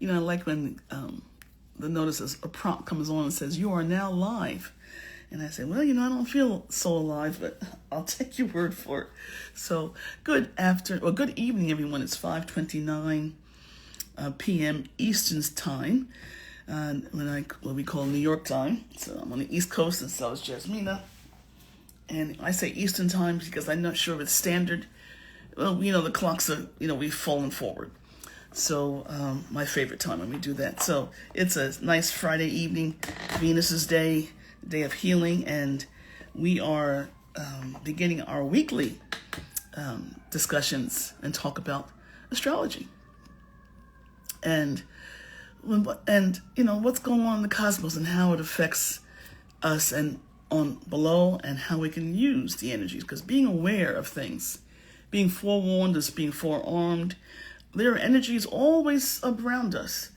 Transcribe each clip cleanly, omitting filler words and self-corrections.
I like when the notice, a prompt comes on and says, "You are now live." And I say, well, I don't feel so alive, but I'll take your word for it. So good evening, everyone. It's 5:29 p.m. Eastern time, what we call New York time. So I'm on the East Coast, and so is JeMaja. And I say Eastern time because I'm not sure if it's standard. Well, the clocks are, we've fallen forward. So my favorite time when we do that. So it's a nice Friday evening, Venus's day of healing, and we are beginning our weekly discussions and talk about astrology and what's going on in the cosmos and how it affects us and on below, and how we can use the energies, because being aware of things, being forewarned is being forearmed. There are energies always around us.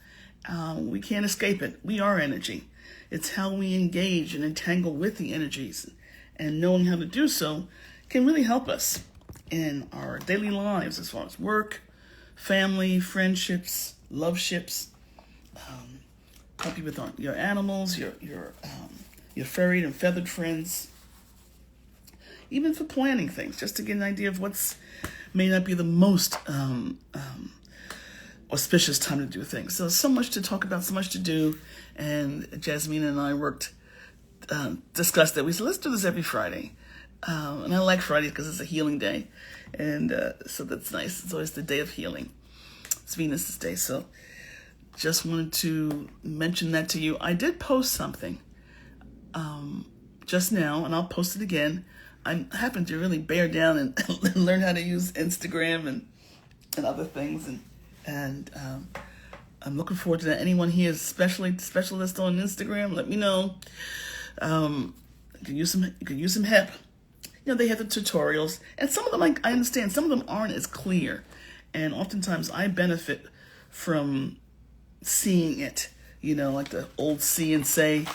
We can't escape it. We are energy. It's how we engage and entangle with the energies, and knowing how to do so can really help us in our daily lives as far as work, family, friendships, love ships, help you with your animals, your furried and feathered friends, even for planning things, just to get an idea of what's may not be the most auspicious time to do things. So much to talk about, so much to do, and JeMaja and I discussed that. We said, let's do this every Friday. And I like Friday because it's a healing day, and so that's nice. It's always the day of healing. It's Venus's day, so just wanted to mention that to you. I did post something just now, and I'll post it again. I happened to really bear down and learn how to use Instagram and other things, and I'm looking forward to that. Anyone here is specialist on Instagram, let me know. You could use some help. They have the tutorials, and some of them I understand. Some of them aren't as clear, and oftentimes I benefit from seeing it. Like the old see and say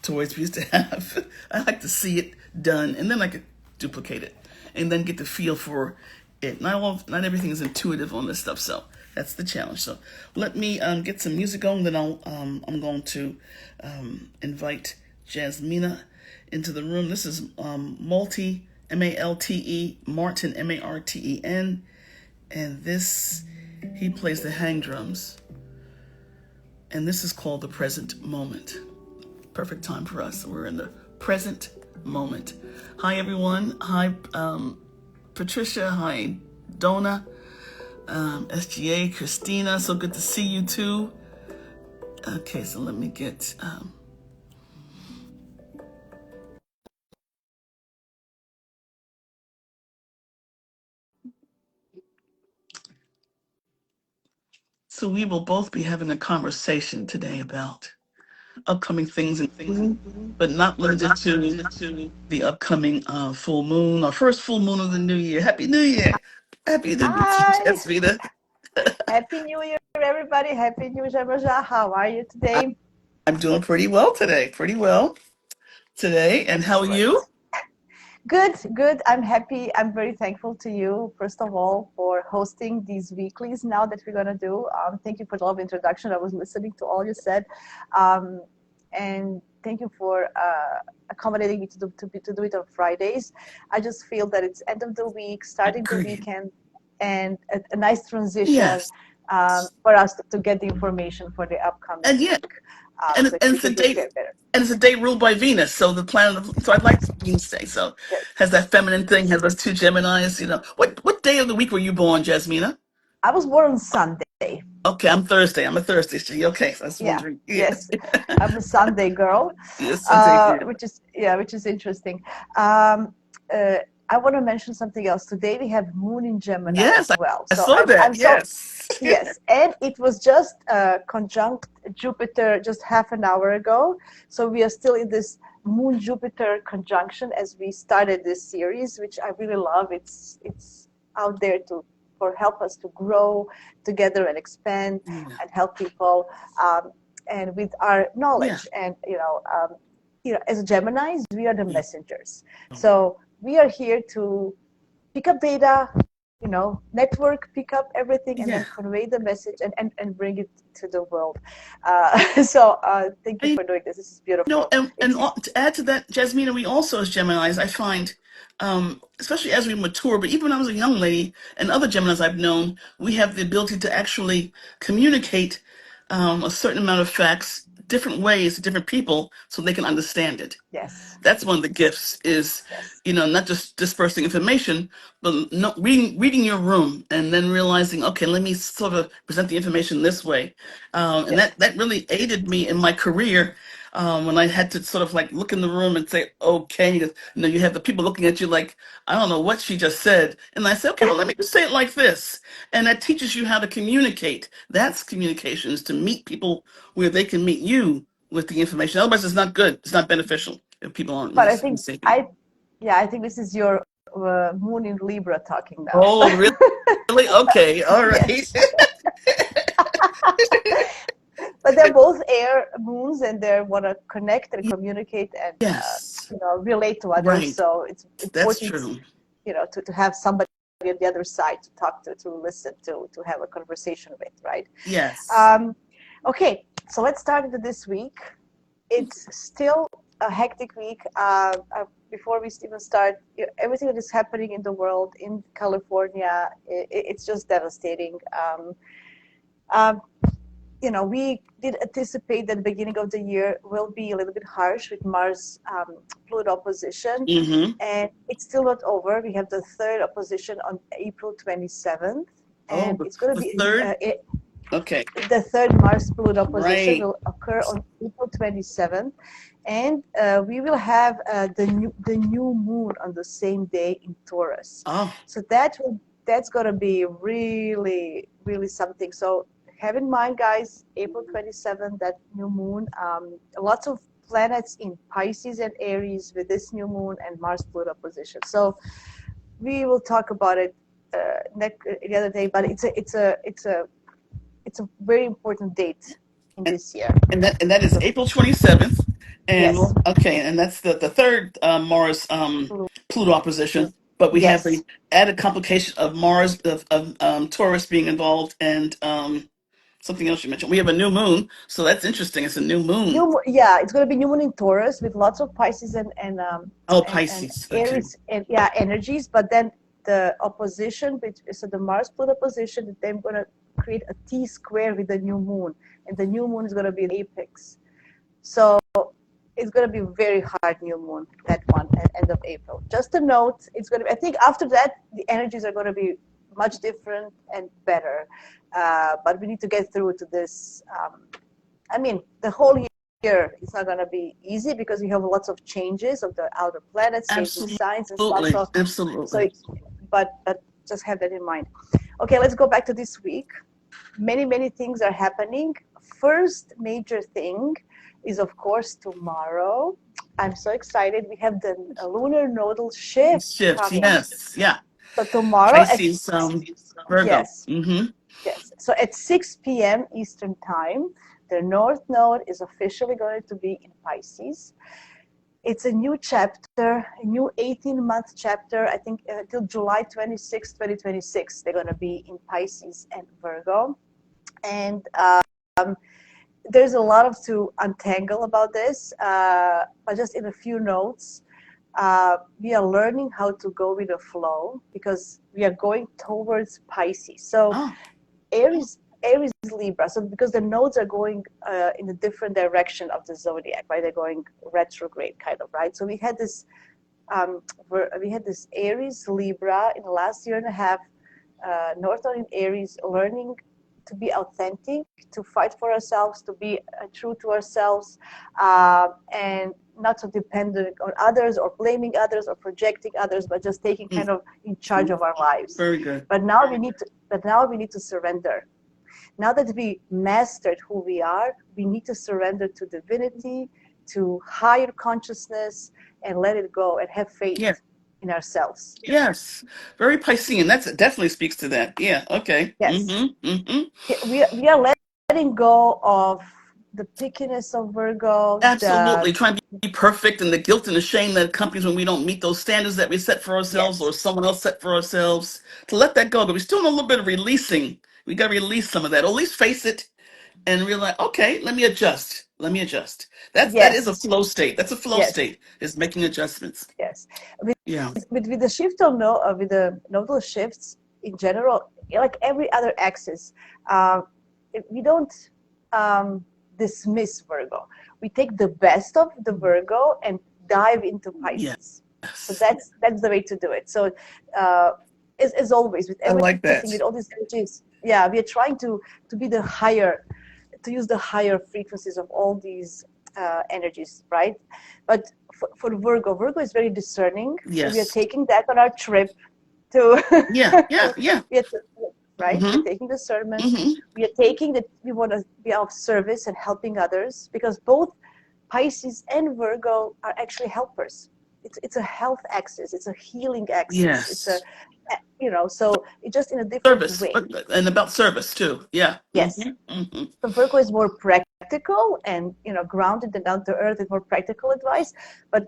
toys we used to have. I like to see it done, and then I could duplicate it, and then get the feel for it. Not everything is intuitive on this stuff, so that's the challenge. So let me get some music going. Then I'm going to invite JeMaja into the room. This is Malte, Malte, Martin, Marten, and he plays the hang drums, and this is called The Present Moment. Perfect time for us. We're in the present moment. Hi, everyone. Hi, Patricia. Hi, Donna. SGA, Christina. So good to see you, too. Okay, so let me get... So we will both be having a conversation today about upcoming things, but not limited to the upcoming full moon, or first full moon of the new year. Happy New Year! Happy New Year, Hi, JeMaja. Happy New Year, everybody. Happy New Year, JeMaja. How are you today? I'm doing pretty well today. And how are Excellent. you? Good. I'm happy. I'm very thankful to you, first of all, for hosting these weeklies now that we're going to do. Thank you for the love introduction. I was listening to all you said. And thank you for accommodating me to do it on Fridays. I just feel that it's end of the week, starting the Agreed. weekend, and a nice transition Yes. for us to get the information for the upcoming And yeah, week. and, So and we it's a can just date, get better. and it's a date ruled by Venus. So the planet so I like Venus Day. So Yes. has that feminine thing, has those two Geminis, What day of the week were you born, JeMaja? I was born on Sunday. Okay, I'm Thursday. I'm a Thursday. So okay, so I was Yeah. wondering. Yeah. Yes. I'm a Sunday girl, Yes, Sunday. Yeah. which is interesting. Um, uh, I want to mention something else. Today we have Moon in Gemini Yes, as well. I So saw that. I'm so Yes. yes, and it was just conjunct Jupiter just half an hour ago. So we are still in this Moon Jupiter conjunction as we started this series, which I really love. It's out there to for help us to grow together and expand Yeah. and help people, and with our Yeah. knowledge. And as Geminis, we are the messengers. So we are here to pick up data, network, pick up everything, and then Yeah. convey the message and bring it to the world. So thank you I for doing this. This is beautiful. and It's to add to that, Jasmina, we also as Geminis, I find, especially as we mature, but even when I was a young lady and other Geminis I've known, we have the ability to actually communicate a certain amount of facts different ways to different people so they can understand it. yes, That's one of the gifts is, yes, not just dispersing information, but reading your room and then realizing, okay, let me sort of present the information this way. And yes. that really aided me in my career when I had to sort of like look in the room and say, okay, because, you have the people looking at you like, I don't know what she just said. And I say, okay, well, let me just say it like this. And that teaches you how to communicate. That's communication, is to meet people where they can meet you with the information. Otherwise, it's not good. It's not beneficial if people aren't But I think receiving. I think this is your moon in Libra talking now. Oh, really? Okay, all right. Yes. But they're both air moons, and they want to connect and communicate and Yes, relate to others. right. So it's That's important, true. to have somebody on the other side to talk to listen to have a conversation with, right? Yes. Um, okay, so let's start into this week. It's still a hectic week. Before we even start, everything that is happening in the world, in California, it's just devastating. Um, we did anticipate that the beginning of the year will be a little bit harsh with Mars Pluto opposition, Mm-hmm. and it's still not over. We have the third opposition on April 27th, Oh, and it's going to the be third? Okay. the third Mars Pluto opposition Right. will occur on April 27th, and we will have the new moon on the same day in Taurus. Oh, So that's going to be really really something. So have in mind, guys, April 27th, that new moon. Lots of planets in Pisces and Aries with this new moon and Mars Pluto opposition. So we will talk about it the other day, but it's a very important date in and, this year. and that is April 27th. And Yes. okay, and that's the third Mars Pluto opposition. But we have Yes. the added complication of Mars of Taurus being involved and something else you mentioned. We have a new moon, so that's interesting. It's a new moon. Yeah, it's going to be new moon in Taurus with lots of Pisces Oh, and Pisces. Okay. Aries and yeah energies. But then the opposition, so the Mars Pluto opposition, they're going to create a T square with the new moon, and the new moon is going to be an apex. So it's going to be very hard new moon, that one, at end of April. Just a note, it's going to be, I think after that, the energies are going to be much different and better. But we need to get through to this. I mean, the whole year is not going to be easy because we have lots of changes of the outer planets changing signs and stuff. Absolutely. So, Absolutely. but just have that in mind. Okay, let's go back to this week. Many things are happening. First major thing is, of course, tomorrow. I'm so excited. We have the lunar nodal shift Shift. coming. Yes. Yeah. So tomorrow at Pisces, Virgo. yes, Mm-hmm. yes. So at 6 p.m. Eastern time, the North Node is officially going to be in Pisces. It's a new chapter, a new 18-month chapter. I think until July 26, 2026, they're going to be in Pisces and Virgo. And there's a lot of to untangle about this, but just in a few notes, we are learning how to go with the flow because we are going towards Pisces. So Oh, Aries Libra. So because the nodes are going in a different direction of the zodiac, right? They're going retrograde, kind of, right? So we had this Aries Libra in the last year and a half, North Node in Aries, learning to be authentic, to fight for ourselves, to be true to ourselves, and not so dependent on others or blaming others or projecting others, but just taking kind of in charge of our lives. very good. But now we need to surrender. Now that we mastered who we are, we need to surrender to divinity, to higher consciousness, and let it go and have faith Yeah. in ourselves. Yes. Very Piscean. That definitely speaks to that. Yeah. Okay. Yes. Mm-hmm. Mm-hmm. We are letting go of the pickiness of Virgo, Absolutely. Trying to be perfect, and the guilt and the shame that accompanies when we don't meet those standards that we set for ourselves or yes, someone else set for ourselves. To let that go. But we still need a little bit of releasing. We got to release some of that, or at least face it and realize, okay, let me adjust. Let me adjust. That is a yes, flow state. That's a flow yes, state, is making adjustments. yes. Yeah. With the shift of no with the nodal shifts in general, like every other axis, uh, we don't um, dismiss Virgo. We take the best of the Virgo and dive into Pisces. So Yes. that's the way to do it. So uh, as always with I like everything, with that. all these energies, yeah, we are trying to be the higher, to use the higher frequencies of all these energies, right? But for Virgo, Virgo is very discerning. So we are Yes. taking that on our trip to, Yeah. Yeah. to, Yeah. we are right? We're Mm-hmm. taking discernment. Mm-hmm. We are taking that we want to be of service and helping others because both Pisces and Virgo are actually helpers. It's a health axis. It's a healing axis. It's a, Yes. so it's just in a different Service. way. And about service too. Yeah. Yes. Mm-hmm. Mm-hmm. So Virgo is more practical and grounded and down to earth and more practical advice, but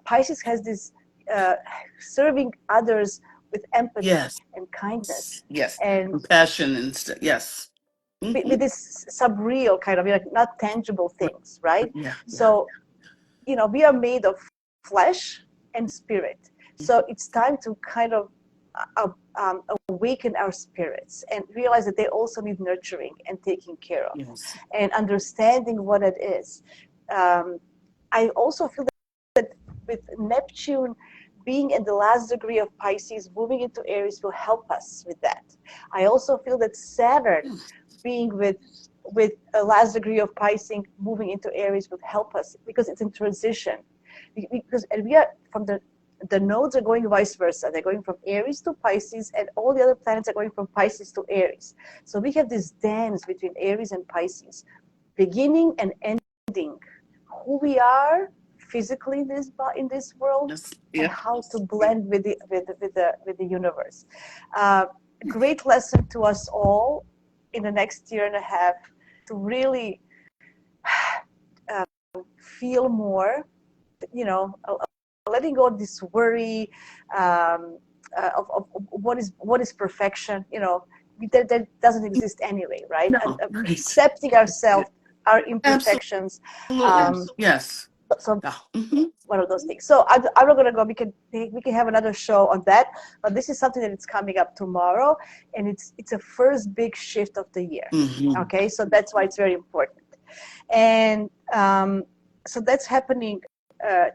Pisces has this uh, serving others with empathy Yes. and kindness, Yes. and Compassion and yes. Mm-hmm. with this subreal kind of not tangible things, right? Yeah. Yeah. So we are made of flesh and spirit. So it's time to kind of awaken our spirits and realize that they also need nurturing and taking care of Yes. and understanding what it is. Um, I also feel that with Neptune being in the last degree of Pisces, moving into Aries will help us with that. I also feel that Saturn being with a last degree of Pisces, moving into Aries would help us because it's in transition. And we are from the nodes are going vice versa. They're going from Aries to Pisces, and all the other planets are going from Pisces to Aries. So we have this dance between Aries and Pisces, beginning and ending who we are physically in this world Yes. and Yeah. how to blend with the universe. Uh, Great lesson to us all in the next year and a half to really uh, feel more, letting go of this worry of what is perfection. That doesn't exist anyway, right? And No. Right. accepting ourselves, our imperfections. Absolutely. Um, Yes. so Yeah. Mm-hmm. one of those things. So I'm not gonna go. We can have another show on that, but this is something that is coming up tomorrow, and it's a first big shift of the year. Mm-hmm. Okay, so that's why it's very important, and so that's happening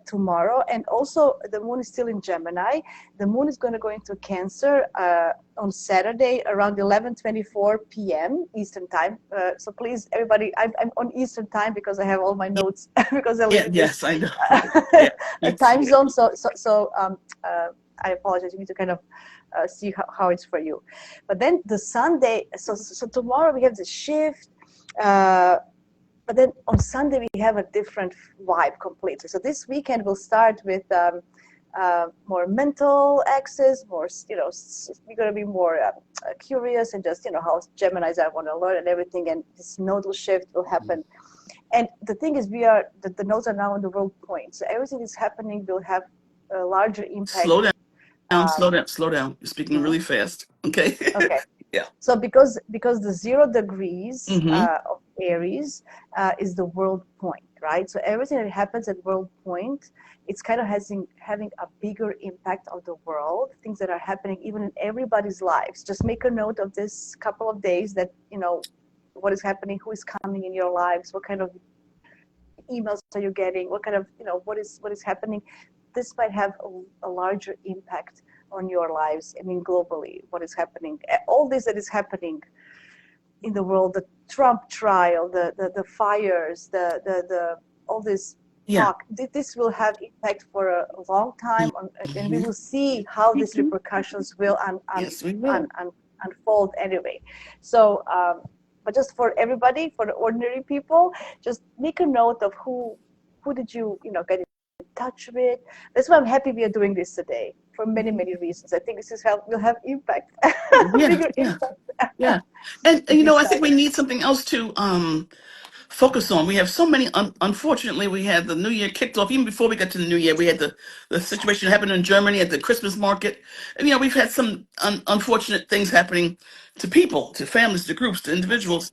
tomorrow, and also the moon is still in Gemini. The moon is going to go into Cancer on Saturday around 11:24 p.m. Eastern time. So please, everybody, I'm on Eastern time because I have all my notes because I live Yeah. in this Yes, I know. Yeah. Me time too. zone. So I apologize. You need to kind of see how it's for you. But then the Sunday, so tomorrow we have the shift. But then on Sunday we have a different vibe completely. So this weekend we'll start with more mental access, more we're going to be more curious and just how Gemini's I want to learn and everything. And this nodal shift will happen. And the thing is, the nodes are now in the world point. So everything that's happening will have a larger impact. Slow down. Um, Slow down. Slow down. You're speaking mhm. really fast. Okay. Okay. Yeah. So because the 0 degrees Mm-hmm. of Aries is the world point, right? So everything that happens at world point, it's kind of having a bigger impact on the world, things that are happening even in everybody's lives. Just make a note of this couple of days that, what is happening, who is coming in your lives, what kind of emails are you getting, what kind of, what is happening. This might have a larger impact on your lives. I mean, globally, what is happening, all this that is happening in the world, the Trump trial, the fires, the all this Yeah. talk, this will have impact for a long time and we Mm-hmm. will see how these Mm-hmm. repercussions will Yes, we will. unfold anyway. So but just for everybody, for the ordinary people, just make a note of who did you get in touch with. That's why I'm happy we are doing this today for many reasons. I think this is will have impact, Yeah. bigger Yeah. impact Yeah. And this I think time. we need something else to focus on. We have so many. Unfortunately, we had the New Year kicked off. Even before we got to the New Year, we had the situation that happened in Germany at the Christmas market, and we've had some unfortunate things happening to people, to families, to groups, to individuals,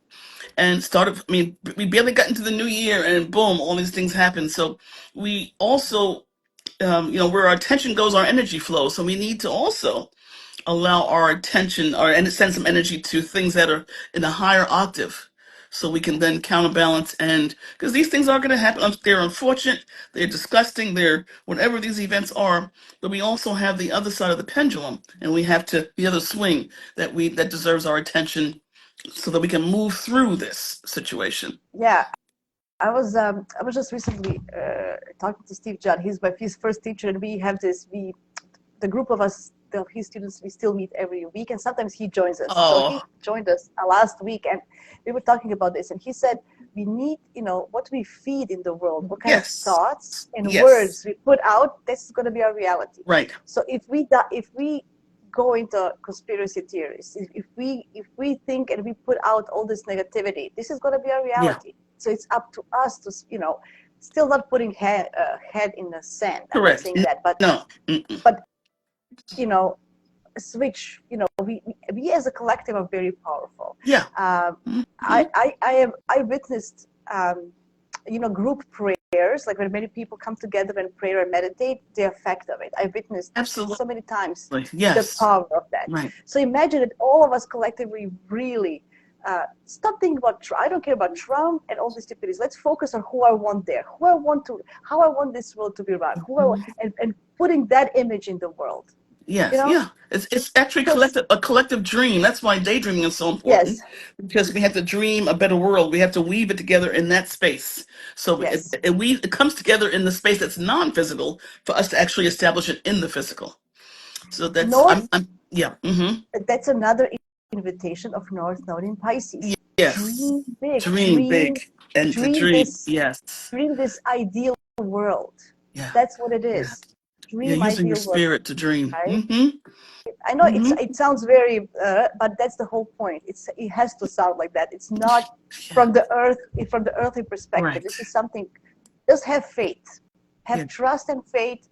and started. I mean, we barely got into the New Year, and boom, all these things happened. So we also, where our attention goes, our energy flows. So we need to also allow our attention and send some energy to things that are in a higher octave, so we can then counterbalance. And because these things are going to happen, they're unfortunate, they're disgusting, they're whatever these events are, but we also have the other side of the pendulum, and we have to the other swing that deserves our attention, so that we can move through this situation. Yeah, I was just recently talking to Steve John. He's my first teacher, and we have the group of us, his students, we still meet every week, and sometimes he joins us. So he Oh, joined us last week, and we were talking about this, and he said we need, what we feed in the world, what kind of yes, thoughts and yes, words we put out, this is going to be our reality. right, So if we go into conspiracy theories, if we think and we put out all this negativity, this is going to be our yeah, reality. So it's up to us to, still not putting head in the sand. I'm not correct. saying that, No, mm-mm. but you know, switch. We as a collective are very powerful. Yeah, I hmm, I witnessed group prayers, like when many people come together and pray or meditate, the effect of it. I witnessed absolutely, so many times the yes, power of that. right. So imagine that all of us collectively really stop thinking about I don't care about Trump and all these stupidities. Let's focus on who I want there, how I want this world to be run, and putting that image in the world. You Yes, know, yeah. It's actually because a collective dream. That's why daydreaming is so yes, important, because we have to dream a better world. We have to weave it together in that space. So yes, it comes together in the space that's non-physical for us to actually establish it in the physical. So North. yeah. Hmm. That's another invitation of North Node in Pisces. Yes. Dream big, Dream big and to dream dream. this, Yes. dream this ideal world. Yeah. That's what it Yeah. is. Yeah. Dream Using your ideal world, spirit to dream. right? Hmm. I know Hmm. it sounds very, but that's the whole point. It has to sound like that. It's not Yeah. from the earthly perspective. This Correct. is something. Just have faith, Yeah. have trust and faith.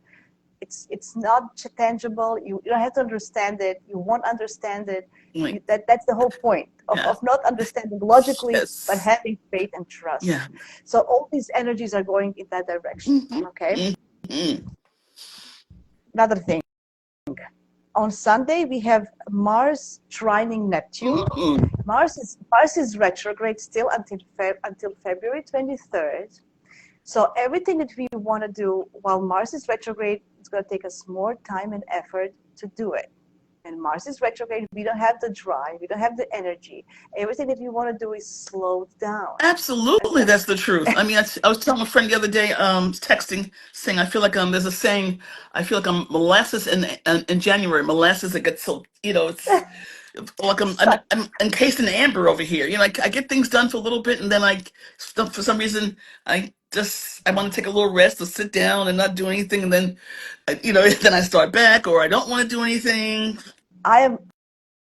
It's not tangible. You don't have to understand it. You won't understand it. Like, That's the whole point yeah. of not understanding logically, but Yes. having faith and trust. Yeah. So all these energies are going in that direction. Hmm. Okay. Hmm. Another thing. On Sunday we have Mars trining Neptune. Mm-mm. Mars is retrograde still until February 23rd. So everything that we want to do while Mars is retrograde, it's going to take us more time and effort to do it. And Mars is retrograde, we don't have the drive, we don't have the energy. Everything that we want to do is slowed down. Absolutely, that's the truth. I mean, I was telling a friend the other day, texting, saying I feel like there's a saying, I feel like I'm molasses in January. Molasses that gets so it's like I'm encased in amber over here. I get things done for a little bit, and then for some reason I want to take a little rest or sit down and not do anything, and then then I start back, or I don't want to do anything. I am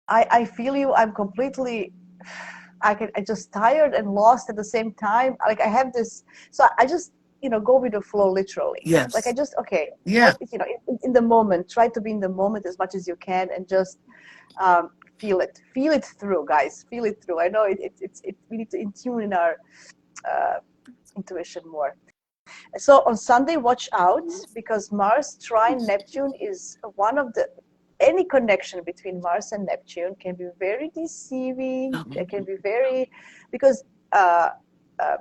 I feel you. I'm completely I just tired and lost at the same time. Like I have this, so I just go with the flow literally. Like I Yes, just okay, yeah, what in the moment. Try to be in the moment as much as you can, and just feel it through, guys. Feel it through. I know we need to tune in our uh, intuition more. So on Sunday, watch out because Mars trine Neptune is one of the any connection between Mars and Neptune can be very deceiving. It can be very because uh, uh,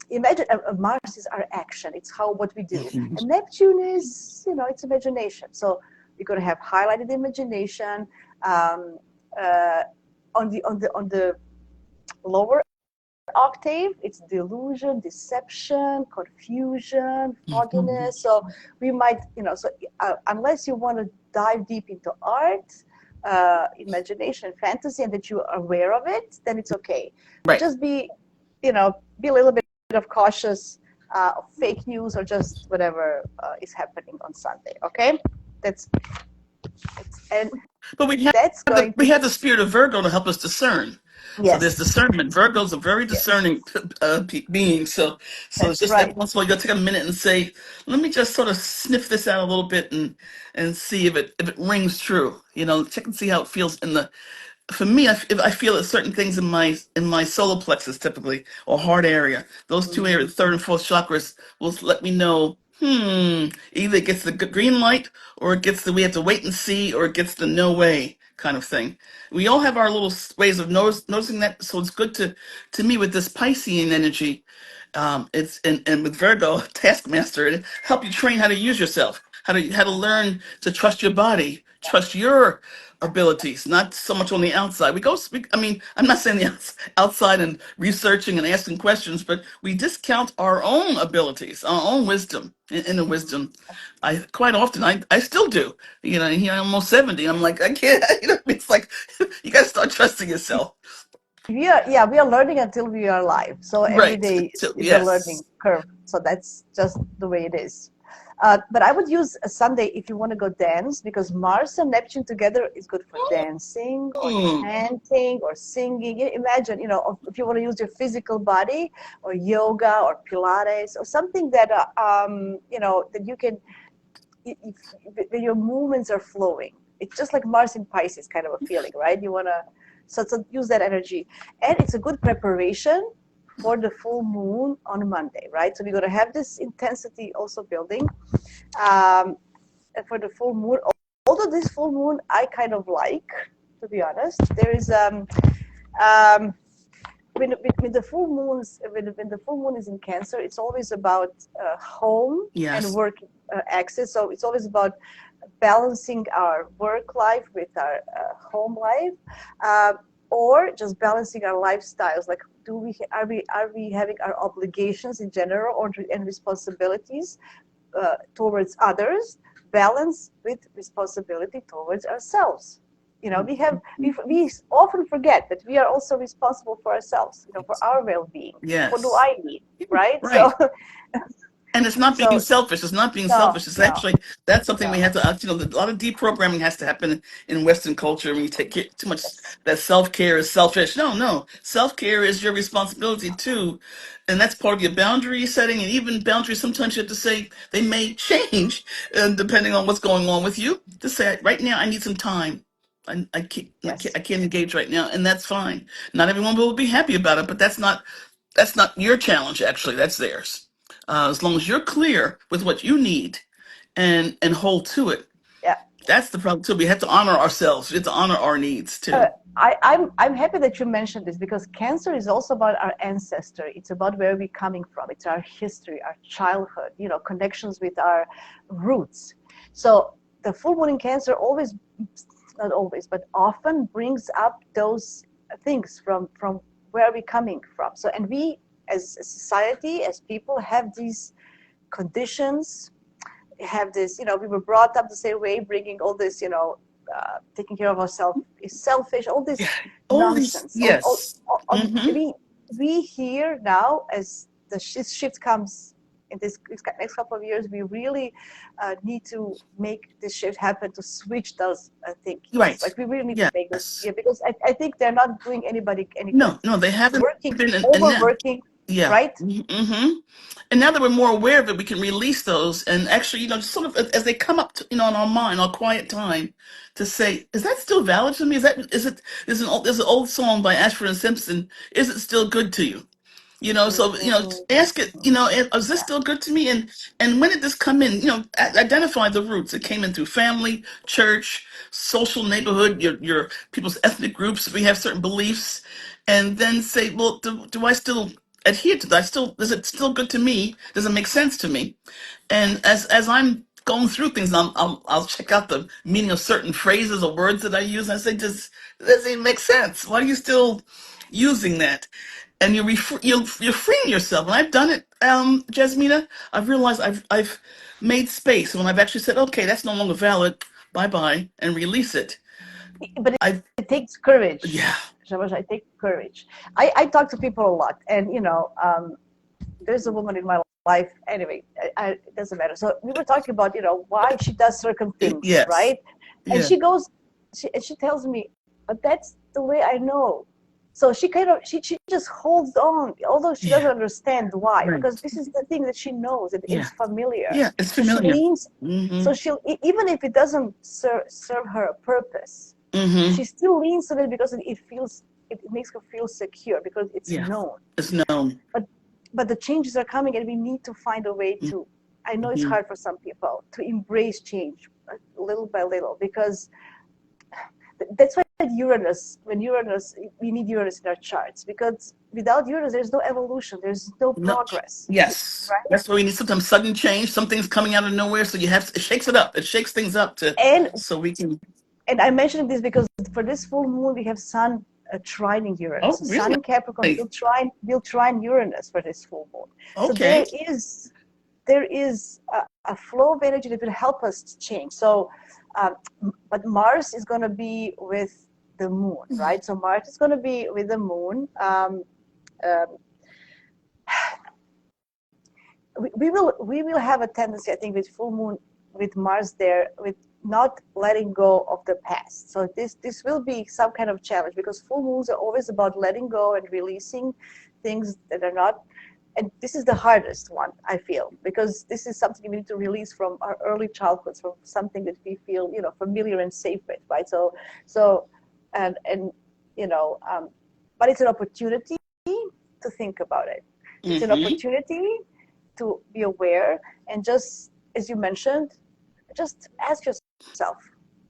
imagine Mars is our action. It's what we do, and Neptune is it's imagination. So you're going to have highlighted imagination um, uh, on the lower octave, it's delusion, deception, confusion, Mhm. fogginess. So we might, unless you want to dive deep into art, imagination, fantasy, and that you are aware of it, then it's okay. But Right. just be a little bit of cautious of fake news or just whatever is happening on Sunday. Okay, that's and But that's going we to have the spirit of Virgo to help us discern. So there's Yes, discernment. Virgo's a very yes, discerning being. So it's that's just every right. once in a while you gotta take a minute and say, let me just sort of sniff this out a little bit and see if it rings true. Check and see how it feels in the. For me, if I feel that certain things in my solar plexus typically or heart area, those two areas, third and fourth chakras, will let me know. Either it gets the green light, or it gets the we have to wait and see, or it gets the no way kind of thing. We all have our little ways of noticing that, so it's good to me with this Piscean energy. It's and with Virgo Taskmaster, it help you train how to use yourself, how to learn to trust your body, trust your abilities, not so much on the outside. We go speak. I mean, I'm not saying the outside and researching and asking questions, but we discount our own abilities, our own wisdom, and the wisdom. I quite often I still do. Here I'm almost 70. I'm like I can't. It's like you got to start trusting yourself. We are learning until we are alive. So every Right. day is a Yes. learning curve. So that's just the way it is. But I would use a Sunday if you want to go dance, because Mars and Neptune together is good for dancing or Mm, chanting or singing. Imagine, if you want to use your physical body, or yoga or Pilates or something that that you can, when your movements are flowing. It's just like Mars in Pisces kind of a feeling, right? You want to so use that energy. And it's a good preparation for the full moon on Monday, right? So we're going to have this intensity also building. And for the full moon, although this full moon I kind of like, to be honest, there is um, when the full moons when the full moon is in Cancer, it's always about home and yes. work access. So it's always about balancing our work life with our home life, uh, or just balancing our lifestyles. Like, do we are we having our obligations in general, and responsibilities towards others, balance with responsibility towards ourselves. We often forget that we are also responsible for ourselves, for our well-being. What do Yes. I need, right? So Right. And it's not being so selfish. It's not being no, selfish. It's no, actually that's something we no. have to. A lot of deprogramming has to happen in Western culture. When you take too much, Yes, that self care is selfish. No, no. Self care is your responsibility too, and that's part of your boundary setting. And even boundaries, sometimes you have to say they may change depending on what's going on with you. To say right now, I need some time. yes. I can't engage right now, and that's fine. Not everyone will be happy about it, but that's not your challenge. Actually, that's theirs. As long as you're clear with what you need and hold to it, Yeah. that's the problem too. We have to honor ourselves. We have to honor our needs Uh, too. I'm happy that you mentioned this, because Cancer is also about our ancestor. It's about where we're coming from. It's our history, our childhood, connections with our roots. So the full moon in Cancer always, not always, but often brings up those things from where we're coming from. So, and we as a society, as people, have these conditions, have this, we were brought up the same way, bringing all this, taking care of ourselves is selfish, all Yeah. this All these, nonsense. yes. Hmm. We here now, as the shift comes in this next couple of years, we really need to make this shift happen, to switch those thinkings. Right. Like, we really need to make this, Yes. yeah, because I think they're not doing anybody any good. No, no, they haven't Working, been, and now, overworking, yeah. right? Hmm. And now that we're more aware of it, we can release those and actually, just sort of as they come up, in our mind, our quiet time, to say, is that still valid to me? There's an old song by Ashford and Simpson. Is it still good to you? So ask it. Is this Yeah. still good to me? And when did this come in? Identify the roots. It came in through family, church, social neighborhood, your people's ethnic groups. We have certain beliefs, and then say, well, do I still adhere to that? Is it still good to me? Does it make sense to me? And as I'm going through things, I'll check out the meaning of certain phrases or words that I use. And I say, does it make sense? Why are you still using that? And you're freeing yourself. And I've done it, Jasmina. I've realized I've made space when I've actually said, okay, that's no longer valid. Bye bye, and release it. But I it takes courage. Yeah. JeMaja, I take courage. I talk to people a lot, and there's a woman in my life. Anyway, it doesn't matter. So we were talking about why she does certain things, Yes. right? And Yeah. she tells me, but that's the way I know. So she just holds on, although she doesn't Yeah. understand why, Right. because this is the thing that she knows, that Yeah. it's familiar. Yeah. It's So she familiar. leans, Mm-hmm. so she'll, even if it doesn't serve her a purpose, Mm-hmm. she still leans on it because it makes her feel secure because it's Yeah. known. It's known. But the changes are coming, and we need to find a way to. I know it's Mm-hmm. hard for some people to embrace change little by little, because that's why Uranus, when Uranus, we need Uranus in our charts, because without Uranus, there's no evolution, there's no No. progress, Yes. right? That's why we need sometimes sudden change. Something's coming out of nowhere, so you have it shakes it up. It shakes things up to And so we can. I'm mentioning this because for this full moon, we have Sun trining Uranus. Oh, So Sun really? in Capricorn will trine Uranus for this full moon. So Okay. there is a flow of energy that will help us to change. So, but Mars is going to be with the moon, right? So Mars is going to be with the moon. Um, we will have a tendency, I think, with full moon, with Mars there, with not letting go of the past. So this will be some kind of challenge, because full moons are always about letting go and releasing things that are not. And this is the hardest one, I feel, because this is something we need to release from our early childhoods, from something that we feel, familiar and safe with, right? So, and but it's an opportunity to think about it. It's an Mm-hmm. opportunity to be aware, and just as you mentioned, just ask yourself,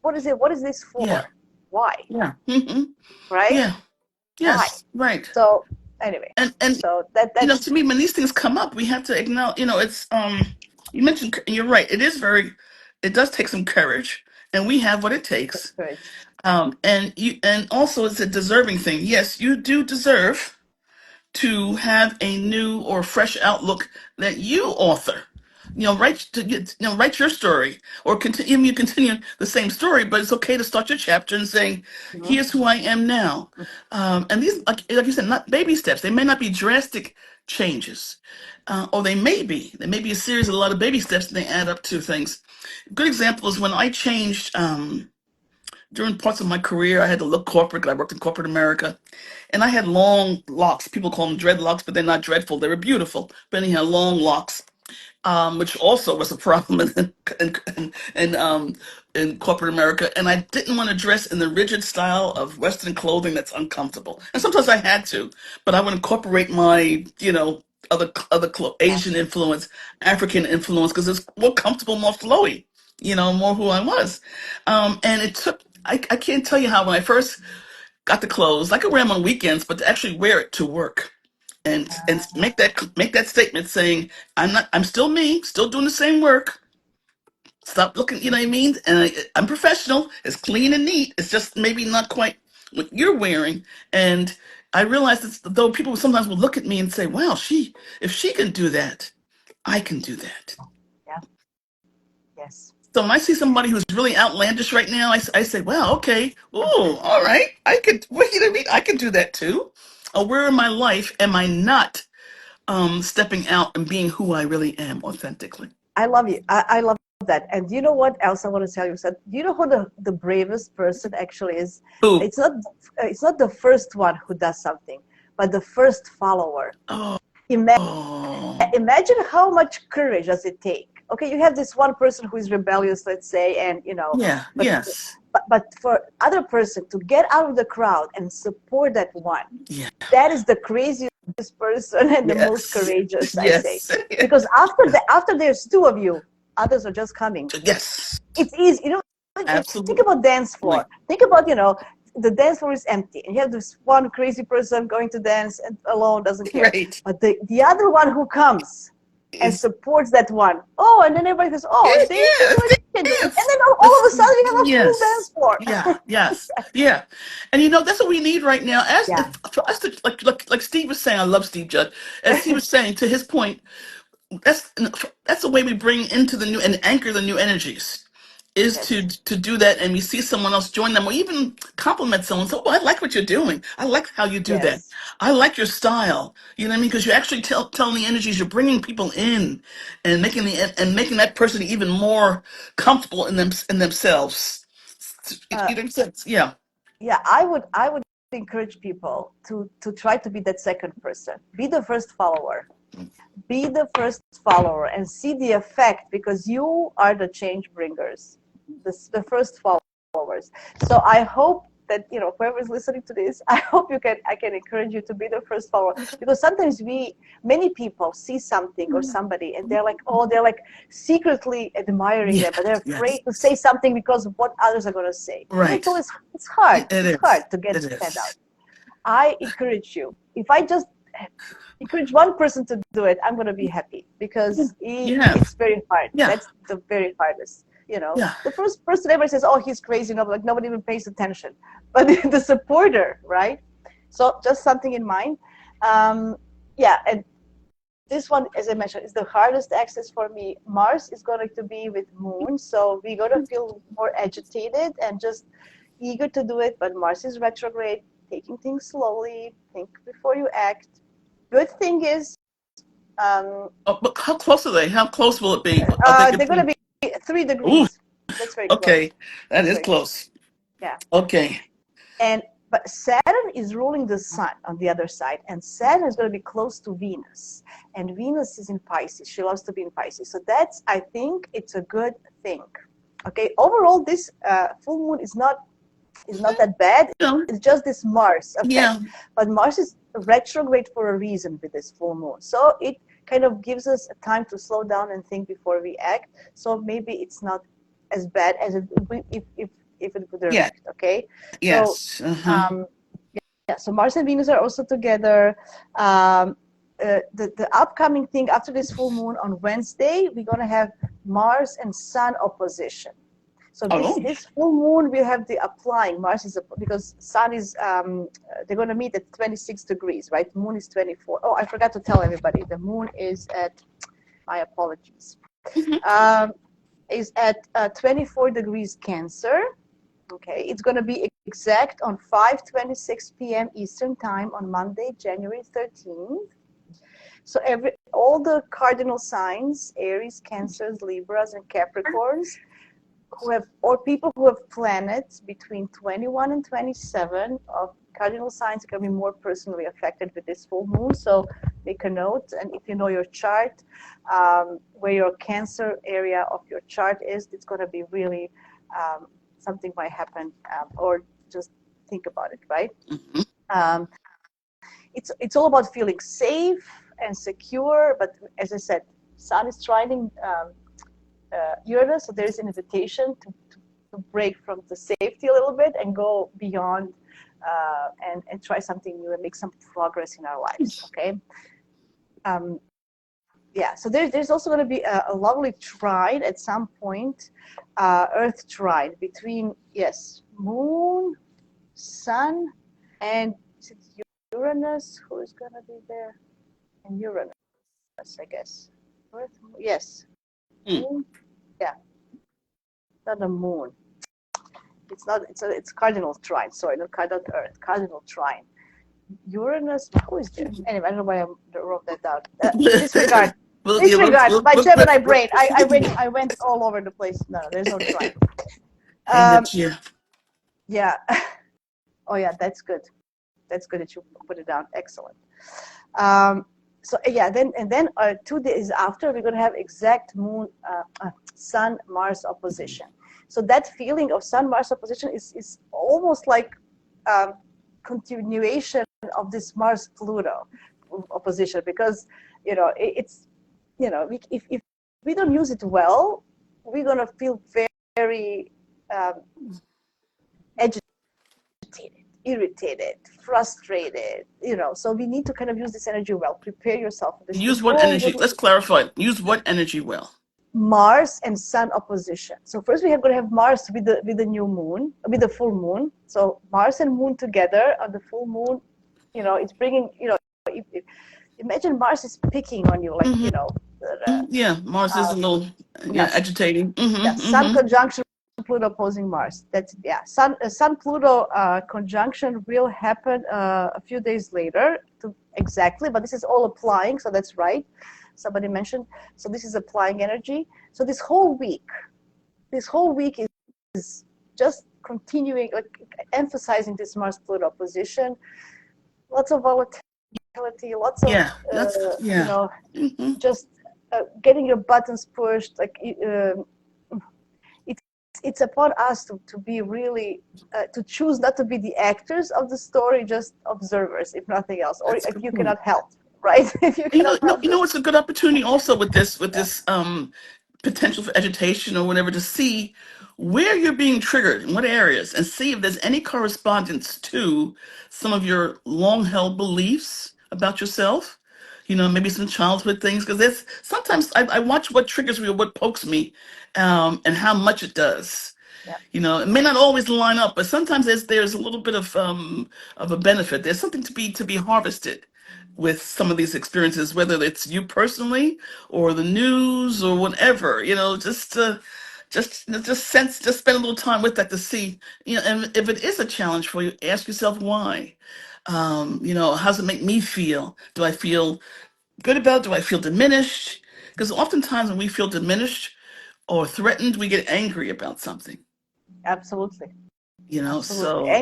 what is it? What is this Yeah. for? Why? Yeah. Mm-hmm. Right? Yeah. Why? Yes. Right. So anyway, And so that's to me, when these things come up, we have to acknowledge. It's you mentioned, and you're right. It is very. It does take some courage, and we have what it takes. courage. And also it's a deserving thing. Yes, you do deserve to have a new or fresh outlook that you author. Write your story, or continue. You continue the same story, but it's okay to start your chapter and saying, Mhm. "Here's who I am now." And these, like you said, not baby steps. They may not be drastic changes, or they may be. There may be a series of a lot of baby steps, and they add up to things. A good example is when I changed. During parts of my career, I had to look corporate 'cause I worked in corporate America. And I had long locks. People call them dreadlocks, but they're not dreadful. They were beautiful. But anyhow, long locks, which also was a problem in corporate America. And I didn't want to dress in the rigid style of Western clothing that's uncomfortable. And sometimes I had to, but I would incorporate my, Yeah. Asian influence, African influence, because it's more comfortable, more flowy, more who I was. And it took. I can't tell you how when I first got the clothes. I could wear them on weekends, but to actually wear it to work and make that statement saying I'm still me, still doing the same work. Stop looking, you know what I mean? And I'm professional. It's clean and neat. It's just maybe not quite what you're wearing. And I realized that though people sometimes will look at me and say, "Wow, if she can do that, I can do that." Yeah. Yes. So when I see somebody who's really outlandish right now, I say, "Wow, okay, oh, all right, I could." What you know what I mean? I can do that too. Where in my life am I not stepping out and being who I really am authentically? I love you. I love that. And you know what else I want to tell you? So, do you know who the bravest person actually is? Ooh, It's not the first one who does something, but the first follower. oh, oh, Imagine how much courage does it take. Okay, you have this one person who is rebellious, let's say, and yeah, but yes, for other person to get out of the crowd and support that one, yeah, that is the craziest person and the most yes, courageous, I say. yes, Because after there's two of you, others are just coming. yes, It's easy, think absolutely, about dance floor. Think about, the dance floor is empty, and you have this one crazy person going to dance and alone, doesn't care. right. But the other one who comes and Is supports that one, oh, and then everybody goes, oh, if they can yeah, do it, you can do it. And dance. then all of a sudden we have a full dance Yes. floor. Yeah, yes, yeah, and that's what we need right now. Yeah. For us to like Steve was saying, I love Steve Judd. As he was saying, to his point, that's that's the way we bring into the new and anchor the new energies is Yes. to do that, and we see someone else join them or even compliment someone. So, oh, I like what you're doing. I like how you do that. Yes. I like your style. You know what I mean? Because you're actually telling the energies. You're bringing people in and making that person even more comfortable in themselves. Uh, You know what I'm saying? Yeah. yeah, I would encourage people to try to be that second person. Be the first follower. Be the first follower and see the effect, because you are the change bringers, the first followers. So I hope that, you know, whoever is listening to this, I hope I can encourage you to be the first follower, because sometimes many people see something or somebody and they're like secretly admiring them, but they're afraid to say something because of what others are going to say. Right. So it's hard. It It's is. hard to get that out. I encourage you. If I just encourage one person to do it, I'm going to be happy, because it's very hard. Yeah. That's the very hardest. You know, Yeah. the first person ever says, "Oh, he's crazy," no, like nobody even pays attention. But the supporter, right? So just something in mind. Yeah, and this one, as I mentioned, is the hardest access for me. Mars is going to be with Moon, so we're going to feel more agitated and just eager to do it. But Mars is retrograde, taking things slowly. Think before you act. Good thing is, But how close are they? How close will it be? they're going to be 3 Ooh, degrees. That's very okay. close. That is Very close. Yeah. Okay. But Saturn is ruling the sun on the other side, and Saturn is going to be close to Venus, and Venus is in Pisces. She loves to be in Pisces, so I think it's a good thing. Okay, overall, this full moon is not that bad. Yeah. It's just this Mars effect. Yeah. But Mars is retrograde for a reason with this full moon, so it kind of gives us a time to slow down and think before we act. So maybe it's not as bad as it would be if it would direct. Okay. Yes. So yeah, so Mars and Venus are also together. The upcoming thing after this full moon on Wednesday, we're going to have Mars and Sun opposition. So this full moon, we have the applying. Mars is because Sun is, they're going to meet at 26 degrees, right? Moon is 24. Oh, I forgot to tell everybody. The moon is at, my apologies, is at 24 degrees Cancer. Okay, it's going to be exact on 5:26 p.m. Eastern Time on Monday, January 13th. So all the cardinal signs, Aries, Cancers, Libras, and Capricorns, people who have planets between 21 and 27 of cardinal signs are going to be more personally affected with this full moon. So make a note, and if you know your chart, where your Cancer area of your chart is, it's going to be really something might happen, or just think about it, right? It's all about feeling safe and secure, but as I said, Sun is trining Uranus, so there is an invitation to break from the safety a little bit and go beyond and try something new and make some progress in our lives. Okay. Yeah, so there's also going to be a lovely trine at some point, Earth trine between, yes, Moon, Sun, and is it Uranus? Who is going to be there? And Uranus, I guess. Earth, yes. Moon, yeah. Not the Moon. It's not. It's cardinal trine. Sorry, not Earth. Cardinal trine. Uranus. Who is there? Anyway, I don't know why I wrote that down. Disregard. Disregard. My Gemini brain. I went all over the place. No, there's no trine. Yeah. Oh yeah, that's good. That's good that you put it down. Excellent. So yeah, then 2 days after, we're going to have exact Moon, Sun, Mars opposition. So that feeling of Sun, Mars opposition is almost like continuation of this Mars Pluto opposition, because it's if we don't use it well, we're going to feel very agitated, irritated, frustrated, so we need to kind of use this energy well. Prepare yourself for this. Use what energy? Let's clarify. Use what energy well? Mars and Sun opposition. So first we're going to have Mars with the new moon, with the full moon. So Mars and Moon together on the full moon, it's bringing, imagine Mars is picking on you, like, yeah, Mars is a little agitating. Sun conjunction Pluto opposing Mars. That's Sun Pluto conjunction will happen a few days later, exactly, but this is all applying, so that's right. Somebody mentioned, so this is applying energy. So this whole week is just continuing, like emphasizing this Mars-Pluto position. Lots of volatility, lots of, Yeah, that's you yeah. know, Hmm. just getting your buttons pushed. Like it's upon us to be really to choose not to be the actors of the story, just observers, if nothing else, or That's a if good you point. cannot help, right? If you You cannot help know, this, it's a good opportunity also with this yeah, potential for agitation or whatever to see where you're being triggered in what areas and see if there's any correspondence to some of your long held beliefs about yourself. You know, maybe some childhood things because there's sometimes I watch what triggers me or what pokes me, and how much it does. yeah, You know, it may not always line up, but sometimes there's a little bit of a benefit. There's something to be harvested with some of these experiences, whether it's you personally or the news or whatever. You know, just spend a little time with that to see. You know, and if it is a challenge for you, ask yourself why. You know, how does it make me feel? Do I feel good about it? Do I feel diminished? Because oftentimes when we feel diminished or threatened, we get angry about something. absolutely, You know, absolutely. so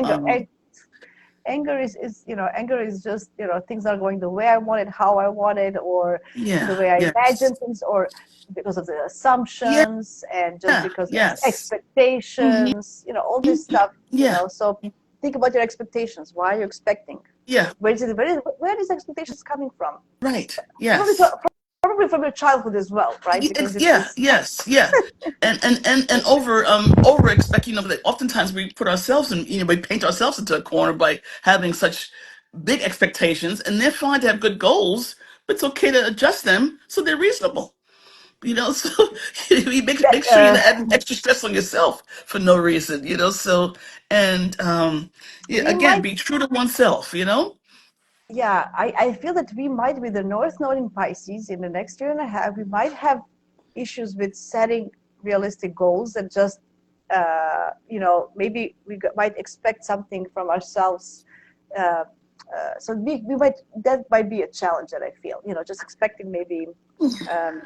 Anger is anger is just things are going the way I want it, how I want it, or the yeah, way I yes, imagine things, or because of the yeah, assumptions and just because yes, hmm, expectations, all this stuff. yeah, So think about your expectations. Why are you expecting? yeah, Where is expectations coming from? right, Probably yes. probably from your childhood as well, right? Because it's Yeah, this. yes, yeah, and over expect. You know, that oftentimes we put ourselves in. You know, we paint ourselves into a corner by having such big expectations, and they're fine to have good goals, but it's okay to adjust them so they're reasonable. You know, so you make sure you're Uh, not adding extra stress on yourself for no reason. You know, so and yeah, we again, might be true to oneself. You know. Yeah, I feel that we might, with the North Node in Pisces in the next year and a half, we might have issues with setting realistic goals and just, maybe might expect something from ourselves. Uh, so that might be a challenge that I feel, just expecting maybe, um,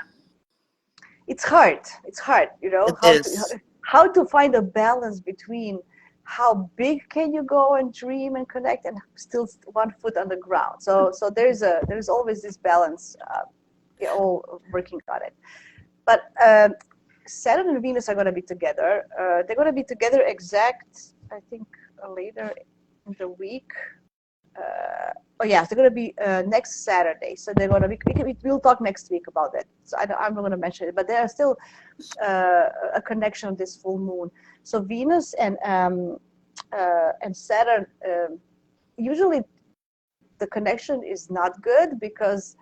it's hard. It's hard, It is. how to find a balance between how big can you go and dream and connect and still 1 foot on the ground. So there's always this balance. We're all working on it. But Saturn and Venus are going to be together. They're going to be together exact, I think, later in the week. Oh yeah, they're going to be next Saturday. So they're going to be. We'll talk next week about it. So I'm not going to mention it, but there are still a connection of this full moon. So Venus and Saturn, usually the connection is not good because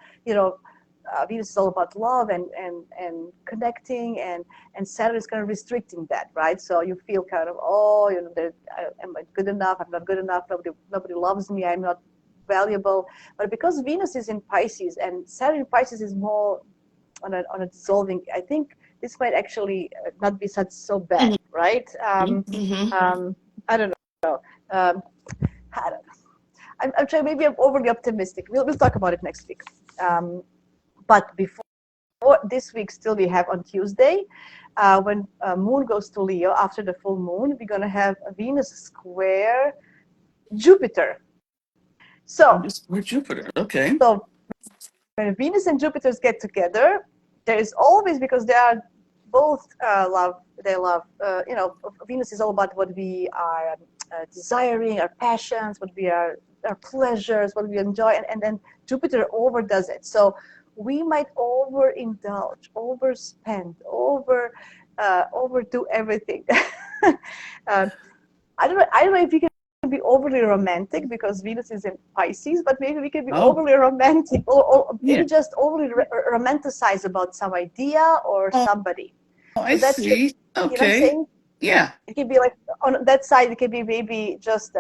Venus is all about love and connecting, and Saturn is kind of restricting that, right? So you feel kind of, am I good enough? I'm not good enough. Nobody loves me. I'm not valuable. But because Venus is in Pisces and Saturn in Pisces is more on a dissolving, I think this might actually not be so bad, Mhm, right? mhm. I don't know. Um, I don't know. I'm trying. Maybe I'm overly optimistic. We'll talk about it next week. But before this week, still we have on Tuesday, when Moon goes to Leo after the full moon, we're gonna have a Venus square Jupiter. So We're Jupiter. Okay. so when Venus and Jupiter get together, there is always, because they are both love. They love. Venus is all about what we are desiring, our passions, what we are, our pleasures, what we enjoy, and then Jupiter overdoes it. So we might overindulge, overspend, overdo everything. um, I don't know if you can be overly romantic because Venus is in Pisces, but maybe we can be Oh, overly romantic, or yeah. maybe just overly romanticize about some idea or Oh, somebody. I So that's the, see. what I'm Okay. saying. Yeah. It can be like on that side. It can be maybe just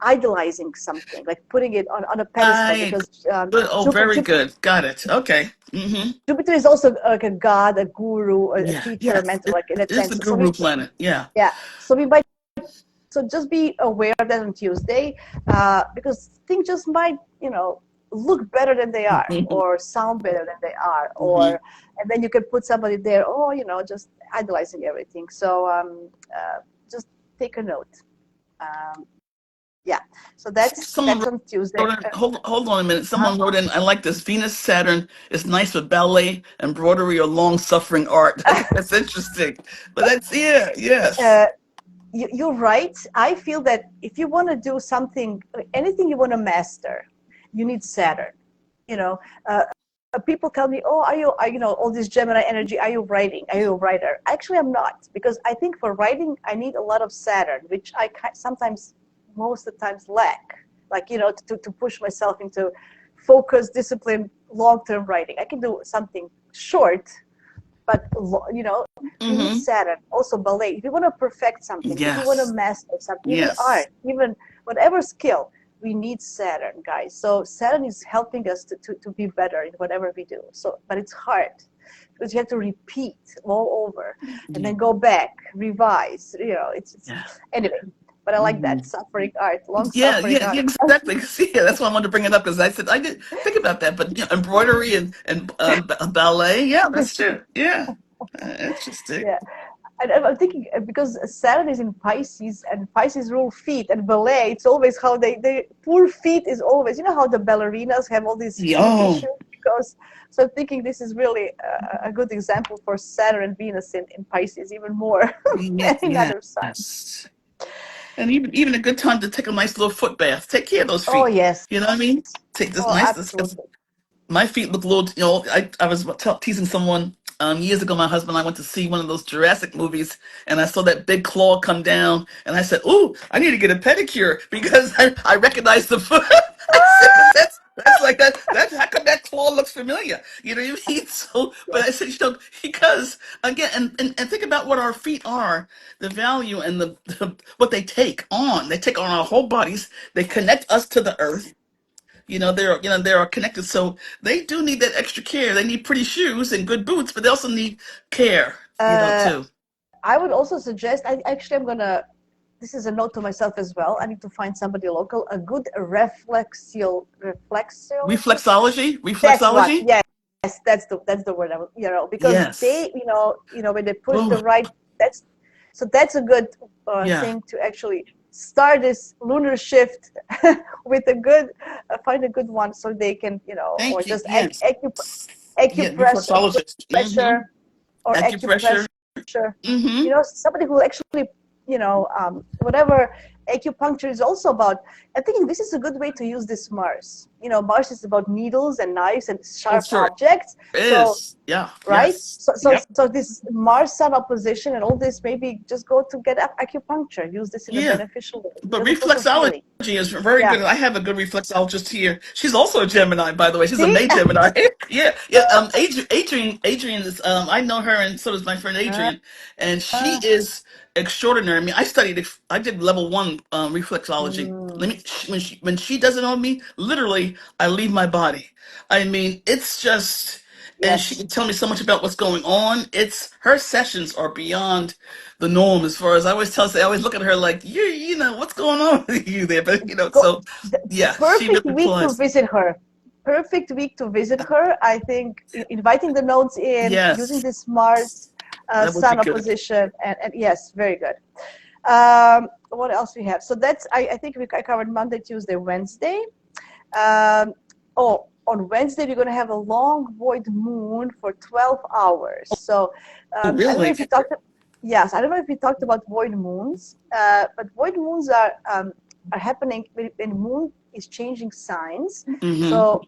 idolizing something, like putting it on a pedestal I because good. Oh, very good. Got it. Okay. Mm-hmm. Jupiter is also like a god, a guru, a Yeah. teacher, a Yes. mentor, like in It that is the sense. guru planet. Yeah. Yeah. So we might So just be aware of that on Tuesday, because things just might, look better than they are, Mm-hmm. or sound better than they are, Mm-hmm. and then you can put somebody there, just idolizing everything. So just take a note. Um, yeah, so that's Someone on Tuesday. wrote in, hold on a minute. Huh? Someone wrote in, I like this. Venus Saturn is nice for ballet, embroidery, or long suffering art. I think that's interesting. But that's, yeah, yes. uh, you're right. I feel that if you want to do something, anything you want to master, you need Saturn. You know, people tell me, "Oh, you know, all this Gemini energy? Are you writing? Are you a writer?" Actually, I'm not, because I think for writing, I need a lot of Saturn, which I sometimes, most of the times, lack. Like, you know, to push myself into focus, discipline, long-term writing. I can do something short, but you know, you need Mm-hmm. Saturn. Also ballet. If you want to perfect something, if you want to Yes. master something, even Yes. art, even whatever skill, we need Saturn, guys. So Saturn is helping us to be better in whatever we do. So, but it's hard because you have to repeat all over and Yeah. then go back, revise. You know, it's Yeah. anyway. But I like Mm-hmm. that suffering art, long Yeah, suffering yeah, art. yeah, exactly. See, yeah, that's why I wanted to bring it up because I said I did think about that, but embroidery and ballet, yeah, that's true. Yeah, interesting. Yeah. And I'm thinking, because Saturn is in Pisces and Pisces rule feet, and ballet, it's always how they poor feet is always, you know, how the ballerinas have all these Yeah, feet oh, issues, because, so I'm thinking this is really a good example for Saturn and Venus in Pisces, even more than in other signs. yes. And even a good time to take a nice little foot bath. Take care of those Oh feet. yes. You know what I mean? Take this Oh, nice. absolutely. My feet look a little, I was teasing someone years ago. My husband and I went to see one of those Jurassic movies, and I saw that big claw come down, and I said, "Ooh, I need to get a pedicure because I recognize the foot." I said, "That's like that. How come that claw looks familiar?" You know what I mean? So, but I Yes. said, because again, and think about what our feet are, the value and the what they take on. They take on our whole bodies. They connect us to the earth. They're connected, so they do need that extra care. They need pretty shoes and good boots, but they also need care, Uh, too. I would also suggest, I'm gonna, this is a note to myself as well. I need to find somebody local, a good reflexologist. Reflexology, That's what. reflexology. Yes, that's the word. You know, because Yes. they, when they push the Oh, right. That's that's a good yeah. thing to actually start this lunar shift with a good, find a good one so they can, or Thank you. just Yes. Yeah, reflexologist. Mm-hmm. acupressure or Acupressure. acupressure. Mm-hmm. Somebody who actually, whatever acupuncture is also about. I think this is a good way to use this Mars. Mars is about needles and knives and Oh, sharp sure. objects. It So, is. Yeah. right? Yes. Yep. So this Mars Sun opposition and all this, maybe just go to get acupuncture. Use this in a Yeah. beneficial way But because it's also reflexology healing. is very Yeah. good. I have a good reflexologist here. She's also a Gemini, by the way. She's a See? May Gemini. Yeah, yeah. Adrian is. I know her, and so does my friend Uh, Adrian, and she uh, is extraordinary. I mean, I did level one reflexology. mm, Let me when she does it on me, literally, I leave my body. I mean, it's just. And she yes. can tell me so much about what's going on. It's her sessions are beyond the norm as far as I always look at her like what's going on with you there, but Go, so yeah, she perfect really week to applies. visit her. Perfect week to visit her. I think inviting the nodes in, using Yes, this Mars that would be Sun good. opposition, and yes, very good. What else we have? So I think I covered Monday, Tuesday, Wednesday. On Wednesday, we're going to have a long void moon for 12 hours. So Oh, I don't know really? if you talked, yes, I don't know if we talked about void moons, but void moons are happening when moon is changing signs. Mm-hmm. So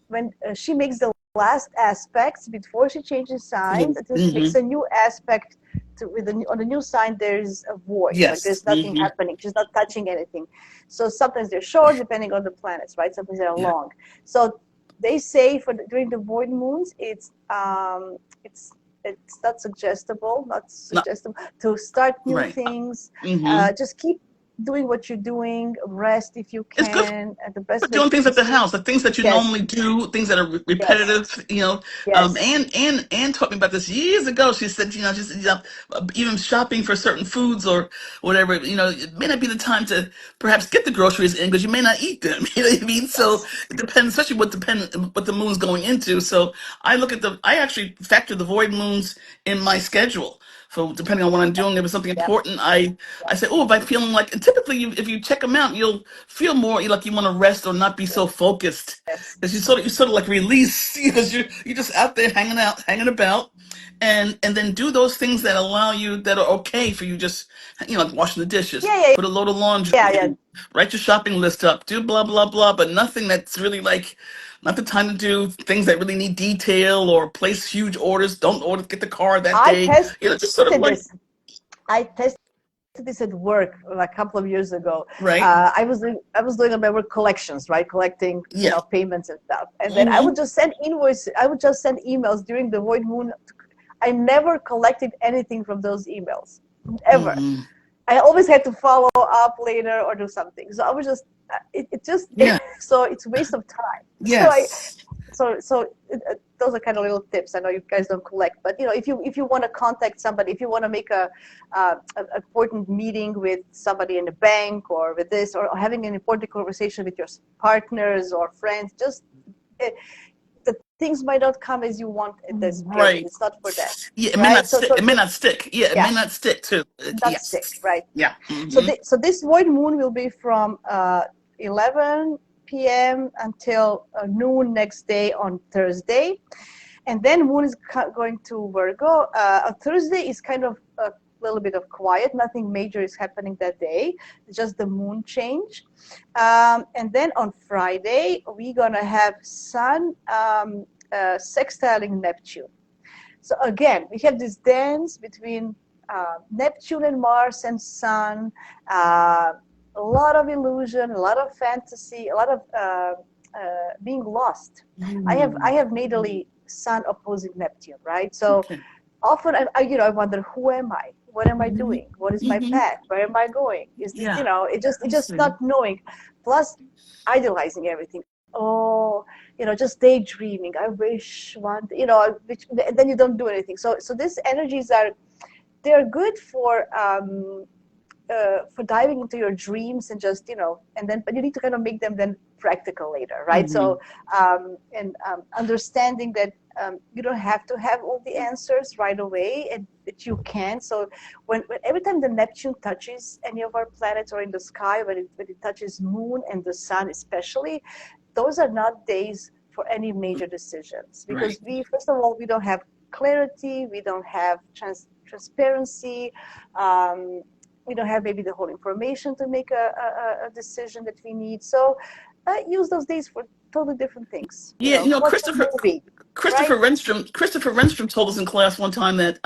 when she makes the last aspects before she changes signs, until she Mm-hmm. makes a new aspect on the new sign, there's a void, like Yes. there's nothing Mm-hmm. happening, she's not touching anything. So sometimes they're short depending on the planets, right? Sometimes they're Yeah. long. So they say during the void moons, it's not No, suggestible to start new right. things. Mm-hmm. Just keep doing what you're doing, rest if you It's good can, and the best way doing things to at the sleep. house, the things that you Yes, normally do, things that are yes, repetitive. yes, Anne taught me about this years ago. She said, just even shopping for certain foods or whatever. It may not be the time to perhaps get the groceries in because you may not eat them. You know what I mean? So yes. it depends, especially what the moon's going into. So I actually factor the void moons in my schedule So depending on what I'm doing, if it's something Yeah. important, I say, oh, if I'm feeling like, and typically if you check them out, you'll feel more like you want to rest or not be so focused. Yes. Because you sort of like release, because you're just out there hanging out, hanging about, and then do those things that allow you, that are okay for you, just like washing the dishes, Yeah, yeah, put a load of laundry yeah, yeah. in, write your shopping list up, do blah blah blah, but nothing that's really like, not the time to do things that really need detail or place huge orders. Don't get the car that I day. tested Just sort of like, this. I tested this at work like a couple of years ago. right? I was doing my work collections, right, collecting Yeah. payments and stuff, and then I Hmm. would just send invoices. I would just send emails during the void moon. I never collected anything from those emails, ever. Hmm. I always had to follow up later or do something. So I was just, it just, Yeah. so it's a waste of time. Yes. Those are kind of little tips. I know you guys don't collect, but if you want to contact somebody, if you want to make an important meeting with somebody in the bank or with this, or having an important conversation with your partners or friends, just the things might not come as you want at this period. Right. It's not for that, Yeah. It may not right? stick. It may not stick. Yeah. It Yeah, may not stick too. not stick, Yes. right? Yeah. So, Hmm. this void moon will be from 11 p.m. until noon next day on Thursday. And then moon is going to Virgo. On Thursday is kind of a little bit of quiet. Nothing major is happening that day. It's just the moon change. And then on Friday, we're going to have Sun sextiling Neptune. So again, we have this dance between Neptune and Mars and Sun, a lot of illusion, a lot of fantasy, a lot of being lost. I have natally Sun opposing Neptune, right? So Okay. often I wonder, who am I? What am I Hmm. doing? What is my Hmm. path? Where am I going? Is this, Yeah. it I just see. not knowing, plus idealizing everything. Oh, just daydreaming. I wish one, which then you don't do anything. So these energies they're good for diving into your dreams and just and then, but you need to kind of make them then practical later, right? Hmm. So and understanding that you don't have to have all the answers right away, and that you can. So when every time the Neptune touches any of our planets or in the sky, when it touches moon and the sun especially, those are not days for any major decisions, Right. because first of all, we don't have clarity, we don't have transparency, um, we don't have maybe the whole information to make a decision that we need. So use those days for totally different things. Yeah. Watch a movie, right? Christopher Renstrom told us in class one time that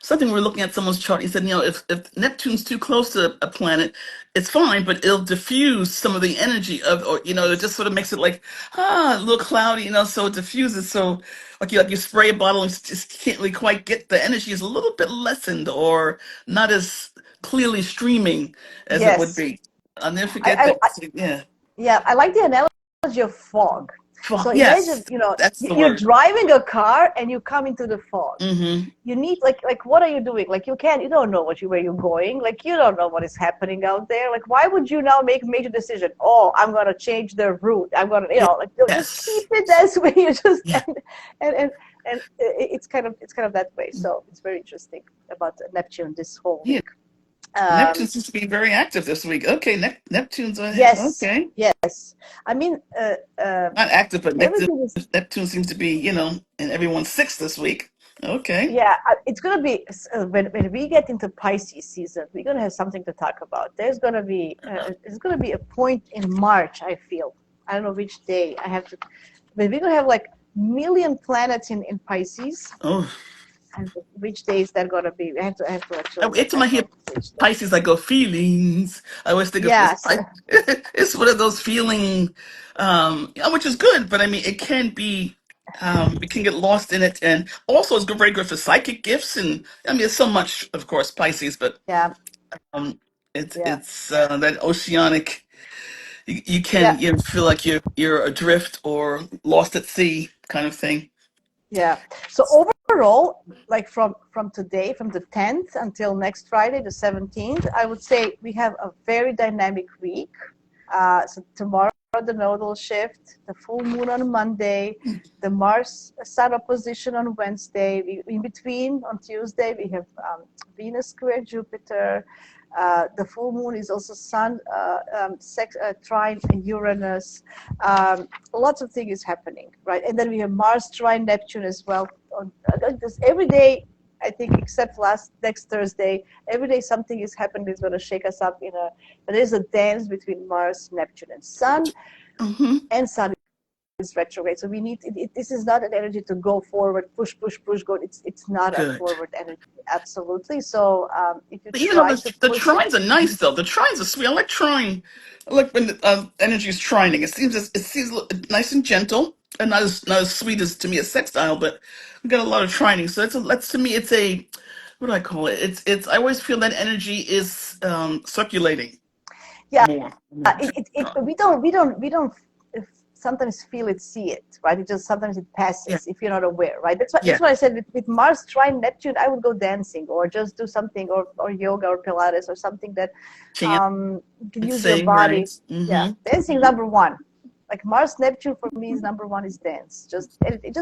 something we were looking at someone's chart. He said, if Neptune's too close to a planet, it's fine, but it'll diffuse some of the energy or it just sort of makes it like, a little cloudy, so it diffuses. So like you spray a bottle and just can't really quite get, the energy is a little bit lessened or not as clearly streaming as it would Yes. be. I'll never forget I, that. I Yeah. Yeah, I like the analogy of fog. So imagine, Yes, that's the you're word. driving a car and you come into the fog. Hmm. You need like what are you doing? Like you don't know where you're going. Like you don't know what is happening out there. Like why would you now make a major decision? Oh, I'm gonna change the route. I'm gonna just keep Yes. it as way. You just Yeah. and it's kind of that way. So it's very interesting about Neptune this whole Yeah. week. Neptune Um, seems to be very active this week. Okay, Neptune's yes, okay. yes. I mean, Not active, but everything is. Neptune seems to be, in everyone's sixth this week. Okay. Yeah, it's going to be when we get into Pisces season, we're going to have something to talk about. There's going to be a point in March, I feel. I don't know which day I have to, but we're going to have like million planets in Pisces. Oh, And which day is that going to be? I have to actually every look. time I I hear don't know which day. Pisces, I go feelings. I always think of Yes, it's one of those feeling, which is good, but I mean, it can be, we can get lost in it, and also it's very good for psychic gifts, and I mean, it's so much, of course, Pisces, but yeah, um, it's yeah, it's that oceanic. You yeah. can feel like you're adrift or lost at sea kind of thing. Yeah. So overall, like from today, from the 10th until next Friday, the 17th, I would say we have a very dynamic week. So tomorrow the nodal shift, the full moon on Monday, the Mars Sun opposition on Wednesday. In between, on Tuesday, we have Venus square Jupiter. The full moon is also Sun trine Uranus. Lots of things is happening, right? And then we have Mars trine Neptune as well. Every day, I think, except next Thursday, every day something is happening that's going to shake us up. But there's a dance between Mars, Neptune, and Sun, and Sun is retrograde. So we need this is not an energy to go forward, push, go. It's not a forward energy, absolutely. So if you Even though try to the push, trines are nice, though. The trines are sweet. I like trine. I like when the energy is trining. It seems nice and gentle, and not as sweet as to me as sextile, but we got a lot of trining. So that's to me. It's a what do I call it? It's. I always feel that energy is circulating yeah, more. we don't sometimes feel it, see it, right? It just sometimes it Yeah. passes if you're not aware, right? That's Yeah. what I said with Mars trine Neptune. I would go dancing or just do something or yoga or Pilates or something that you can use your Dancing, body. right? Yeah, dancing number one. Like Mars Neptune for me is number one is dance. Just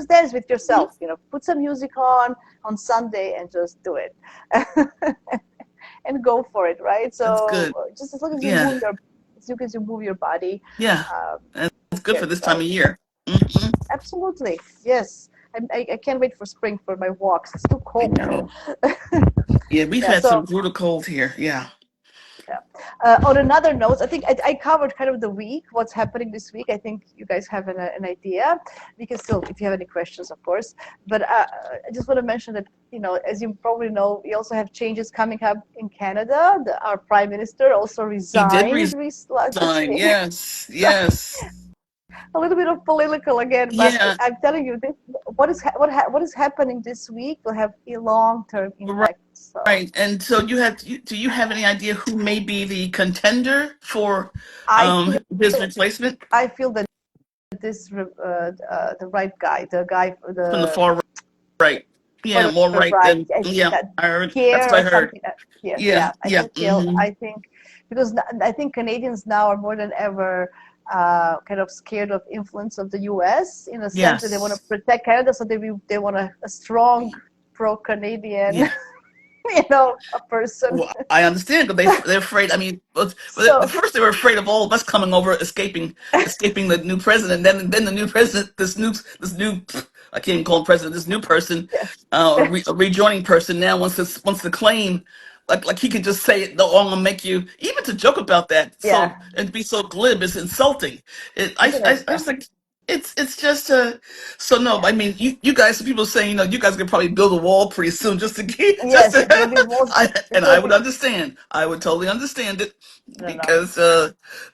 dance with yourself. Put some music on Sunday and just do it, and go for it, right? That's So good. just as long as Yeah. you move your body, Yeah. uh, That's good for good, this time right? of year. Hmm. Absolutely, yes. I can't wait for spring for my walks. It's too I cold here. know. Yeah, we've Yeah. had some So brutal cold here. Yeah. yeah. On another note, I think I covered kind of the week, what's happening this week. I think you guys have an idea. We can still, if you have any questions, of course. But I just want to mention that, as you probably know, we also have changes coming up in Canada. Our prime minister also He did resigned this resign. week. Yes. So Yes. a little bit of political again, but Yeah. I'm telling you, what is happening this week will have a long-term Right. impact. So Right. And so do you have any idea who may be the contender for I feel his replacement I feel that the right guy, the guy for from the the far right? Yeah, more right right, than yeah. that I heard. That's care what or I heard. something. Here, Yeah. yeah, I Yeah. think he'll. Hmm. I think because I think Canadians now are more than ever kind of scared of influence of the U.S. in a sense that they want to Yes. protect Canada, so they want a strong pro-Canadian, Yeah. a person. Well, I understand because they're afraid. I mean, at So first they were afraid of all of us coming over, escaping the new president. Then the new president, this new I can't even call him president. This new person, yeah, a rejoining person. Now wants to claim like he can just say it. No, I'm gonna make you even to joke about that. yeah, So and be so glib is insulting. isn't it? I Yeah, was like. It's just so no, yeah. I mean you guys, people saying you guys could probably build a wall pretty soon just to keep just Yes, to it's gonna be walls. It's and gonna I would be understand. I would totally understand it no. because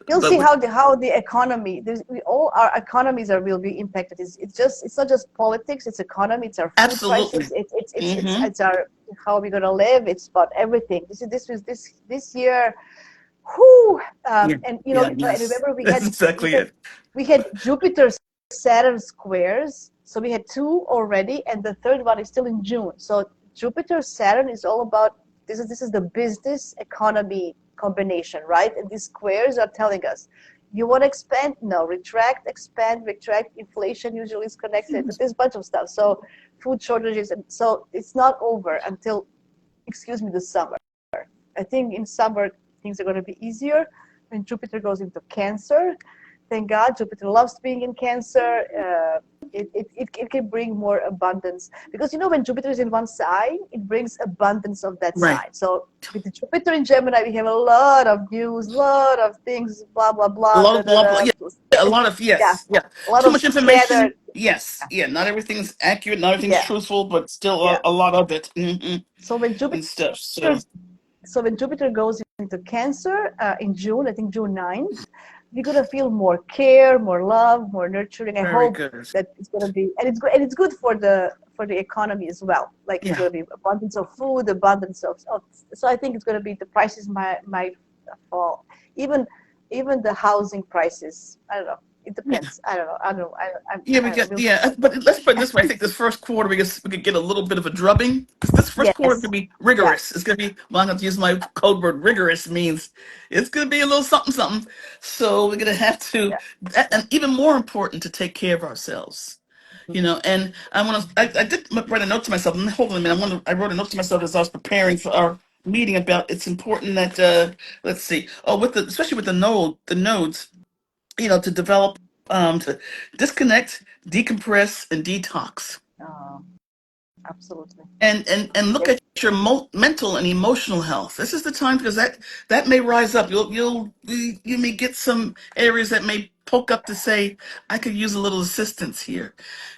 You'll but see with how the economy. We all our economies will be impacted. It's not just politics. It's economy. It's our food prices. absolutely. Hmm. It's our how are we gonna live. It's about everything. This year. Whew, Yeah, and yeah, I yes, remember that's exactly it. we had Jupiter Saturn squares. So we had two already, and the third one is still in June. So Jupiter Saturn is all about this is the business economy combination, right? And these squares are telling us you want to expand, no, retract, expand, retract. Inflation usually is connected, but there's a bunch of stuff. So food shortages, and so it's not over until, excuse me, the summer. I think in summer things are going to be easier when Jupiter goes into Cancer. Thank God, Jupiter loves being in Cancer. It can bring more abundance because when Jupiter is in one sign, it brings abundance of that Right, sign. So with the Jupiter in Gemini, we have a lot of news, a lot of things, blah blah a blah, lot da, of da, blah blah. da. Yeah, a lot of Yeah, yes, yeah. a lot Too of much scattered. information. Yes, yeah. Not everything's accurate. Not everything's Yeah, truthful, but still yeah. a lot of it. Hmm. So when Jupiter And stuff. So goes into Cancer in June, I think June 9th, we're gonna feel more care, more love, more nurturing. I very hope good. that it's gonna be, and it's good for the economy as well. Like it's Yeah, gonna be abundance of food, abundance of so I think it's gonna be the prices might fall. Even the housing prices, I don't know. It Yeah. depends. I don't know. I don't know. Yeah, we I don't know. get yeah, but let's put it this way. I think this first quarter we could get a little bit of a drubbing because this first quarter could Yes. be Yeah. rigorous. It's gonna be well, I'm gonna use my code word rigorous means it's gonna be a little something something. So we're gonna have to, Yeah. and even more important, to take care of ourselves. And I want to. I did write a note to myself. Hold on a minute. I wrote a note to myself as I was preparing for our meeting about it's important that let's see. Oh, especially with the nodes, to develop, to disconnect, decompress, and detox, Uh, Absolutely. and look Yes. at your mental and emotional health. This is the time because that may rise up. You may get some areas that may poke up to say, I could use a little assistance here,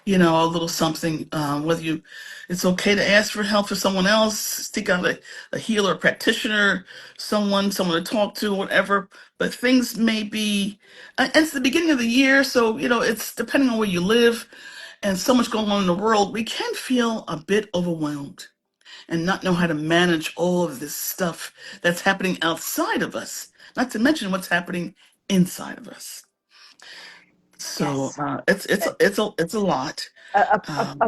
a little something. Whether it's okay to ask for help for someone else, seek out a healer, a practitioner, someone to talk to, whatever. But things may be, and it's the beginning of the year, so it's depending on where you live and so much going on in the world, we can feel a bit overwhelmed and not know how to manage all of this stuff that's happening outside of us, not to mention what's happening inside of us. So Yes. it's a lot. Um,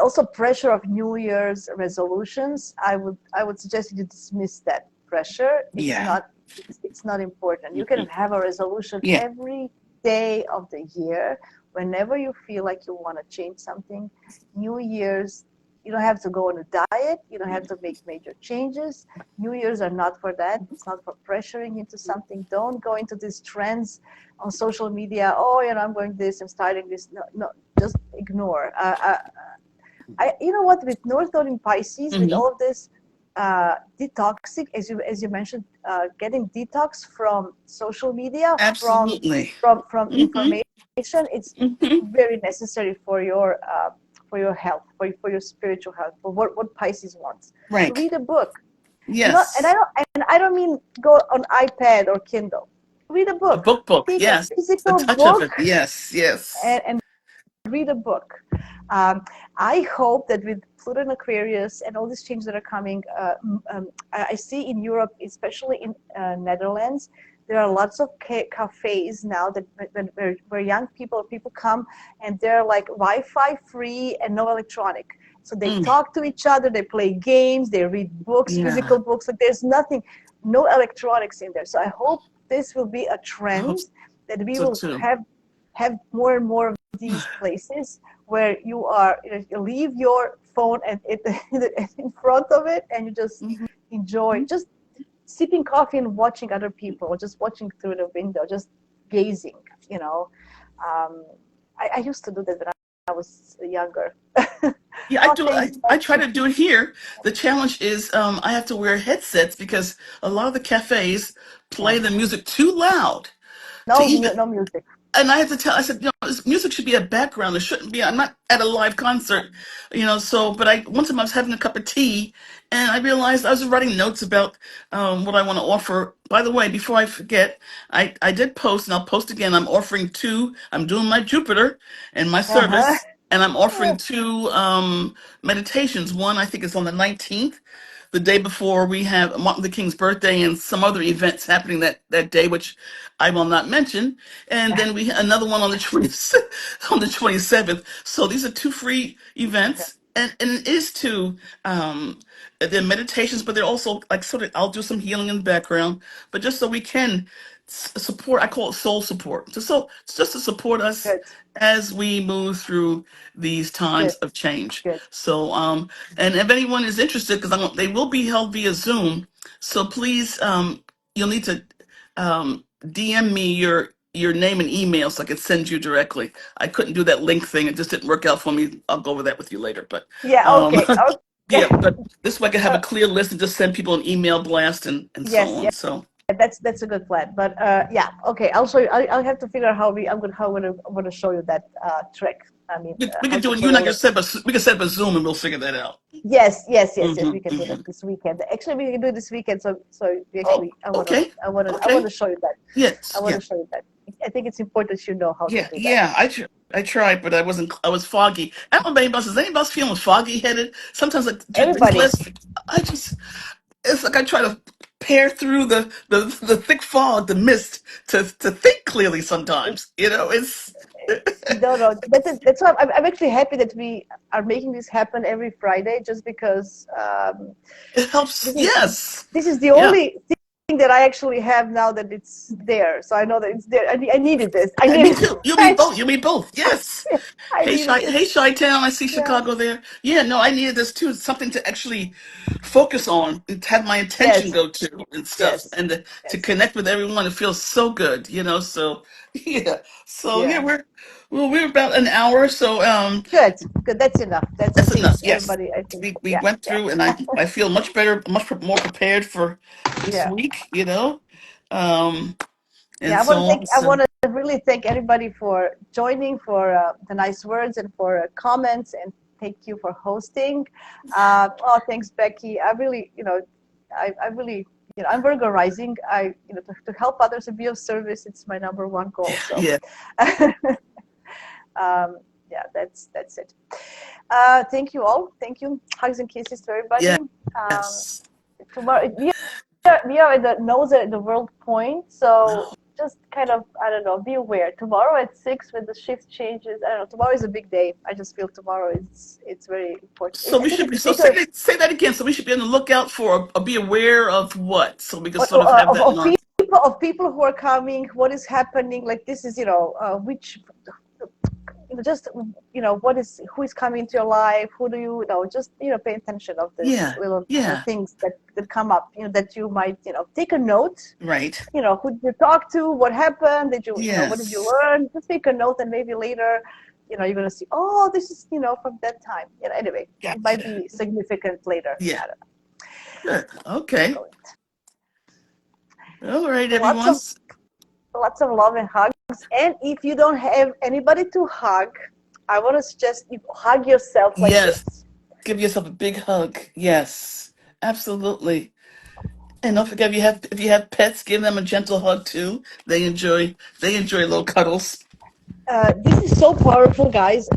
Also, pressure of New Year's resolutions. I would suggest you dismiss that pressure. yeah, It's not important. You can mhm, have a resolution yeah, every day of the year. Whenever you feel like you want to change something, New Year's, you don't have to go on a diet. You don't have to make major changes. New Year's are not for that. It's not for pressuring into something. Don't go into these trends on social media. Oh, I'm going this, I'm starting this. No, no, just ignore. You know what, with North Node in Pisces, with hmm all of this detoxic, as you mentioned, getting detox from social media, from absolutely. from from hmm information, it's hmm very necessary for your health, for your spiritual health, for what Pisces wants. Right. Read a book, not, Yes. and I don't mean go on iPad or Kindle. Read a A book. book. Take a Yes. A physical touch of book it. Yes. Yes. and read a book. Um, I hope that with Pluto and Aquarius and all these changes that are coming, I see in Europe, especially in Netherlands, there are lots of cafes now where young people come and they're like Wi-Fi free and no electronic. So they Mm, talk to each other, they play games, they read books, yeah. physical books. Like there's nothing, no electronics in there. So I hope this will be a I hope trend that we so will too. have more and more of these places where you leave your phone in front of it and you just Mhm. enjoy just sipping coffee and watching other people or just watching through the window, just gazing, you know. Um, I used to do that when I was younger. Yeah, I do. Talking. I try to do it here. The challenge is I have to wear headsets because a lot of the cafes play Yeah. the music too loud to No, even. no music. And I had to tell. I said, this music should be a background. It shouldn't be. I'm not at a live concert, So, but one time I was having a cup of tea, and I realized I was writing notes about what I want to offer. By the way, before I forget, I did post, and I'll post again. I'm offering two. I'm doing my Jupiter and my Uh-huh. service, and I'm offering two meditations. One I think is on the 19th, the day before we have Martin Luther King's birthday and some other events happening that day, which I will not mention. And then we another one on the 20, on the 27th. So these are two free Okay. events. And it is to they're meditations, but they're also like sort of I'll do some healing in the background, but just so we can support. I call it soul support. Just to support us Good. as we move through these times Good. of change. Good. So and if anyone is interested, because they will be held via Zoom, so please you'll need to DM me your name and email so I could send you directly. I couldn't do that link thing; it just didn't work out for me. I'll go over that with you later. But Yeah. um, Okay. Okay. yeah, but this way I can have a Uh, clear list and just send people an email blast and so yes. on. So That's a good plan. But yeah, okay. I'll show you. I'll have to figure out I'm gonna show you that trick. I mean, we how could to do it. You put and a I can link. set up we can set up a Zoom and we'll figure that out. Yes. We hmm can do hmm that this weekend. Actually, we can do it this weekend. So we Oh, actually, okay, I okay. wanna show you that. I Yes, want yeah, to show you that. I think it's important you know how to yeah, do that. yeah. I tried, but I wasn't. I was foggy. I don't know about anybody else. Is anybody else feeling foggy headed? Sometimes like these Everybody. last, I just it's like I try to. peer through the thick fog, the mist, to think clearly sometimes. You know, it's No, no, that's why I'm actually happy that we are making this happen every Friday, just because it helps. this is Yes. this is the Yeah. only thing that I actually have now that it's there. So I know that it's there. I needed this. I Yeah, me needed too. You mean I, both. You mean both. Yes. I needed this. Hey, Chi-Town. I see Yeah. Chicago there. Yeah, no, I needed this too. Something to actually focus on and have my attention Yes. go to and stuff, Yes. and to Yes. connect with everyone. It feels so good, you know. So, yeah. So yeah, Yeah. we're about an hour. So Good. Good. That's enough. That's that's okay. enough. Yes, Everybody, I think. we Yeah. went Yeah. through, and I feel much better, more prepared for this Yeah. week. You know, um, Yeah, and so on. I So want to really thank everybody for joining, for the nice words and for comments, and thank you for hosting. Oh, thanks, Becky. I really, I really, I'm Virgo rising. To help others and be of service, it's my number one goal. So, yeah, yeah, that's it. Thank you all. Thank you. Hugs and kisses to everybody. yeah, Um, yes. tomorrow, we are at the nose at the world point, so just kind of, I don't know, be aware. Tomorrow at 6 when the shift changes, I don't know, tomorrow is a big day. I just feel tomorrow is it's very important. So I we think should it's be so bigger say that again. So we should be on the lookout for or be aware of what, so we can sort of have that in of our people who are coming, what is happening, like this is, which just what is who is coming into your life, who do you just pay attention of this yeah, little yeah, things that come up, that you might take a note. right, Who did you talk to? What happened? What did you yes, learn? Just make a note, and maybe later, you're gonna see. Oh, this is from that time. Anyway, it might gotcha. be significant later. Yeah, I don't good. know. Okay, Go it. all right, Lots everyone. of love and hugs. And if you don't have anybody to hug, I want to suggest you hug yourself like Yes, this. give yourself a big hug. Yes, absolutely. And don't forget if you have pets, give them a gentle hug too. They enjoy little cuddles. This is so powerful, guys.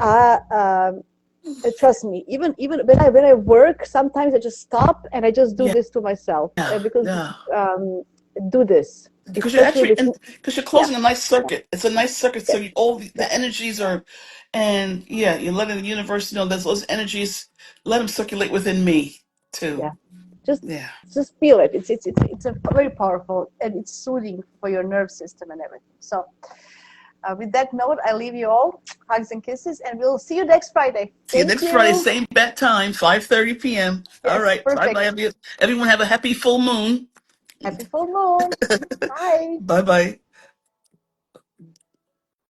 Trust me. Even when I work, sometimes I just stop and I just do Yeah, this to myself, yeah, because yeah. do this, Because you're especially actually with and because you're yeah, closing a nice circuit. It's a nice circuit, so yeah, all yeah, the energies are, and yeah, you're letting the universe know there's those energies. Let them circulate within me too. yeah. Just Yeah. just feel it. It's a very powerful, and it's soothing for your nerve system and everything. So with that note, I leave you all hugs and kisses, and we'll see you next Friday. See you Thank next Friday, you. same bat time, 5:30 p.m. All Yes, right. Bye bye. perfect. Everyone have a happy full moon. Happy full moon. Bye. Bye bye.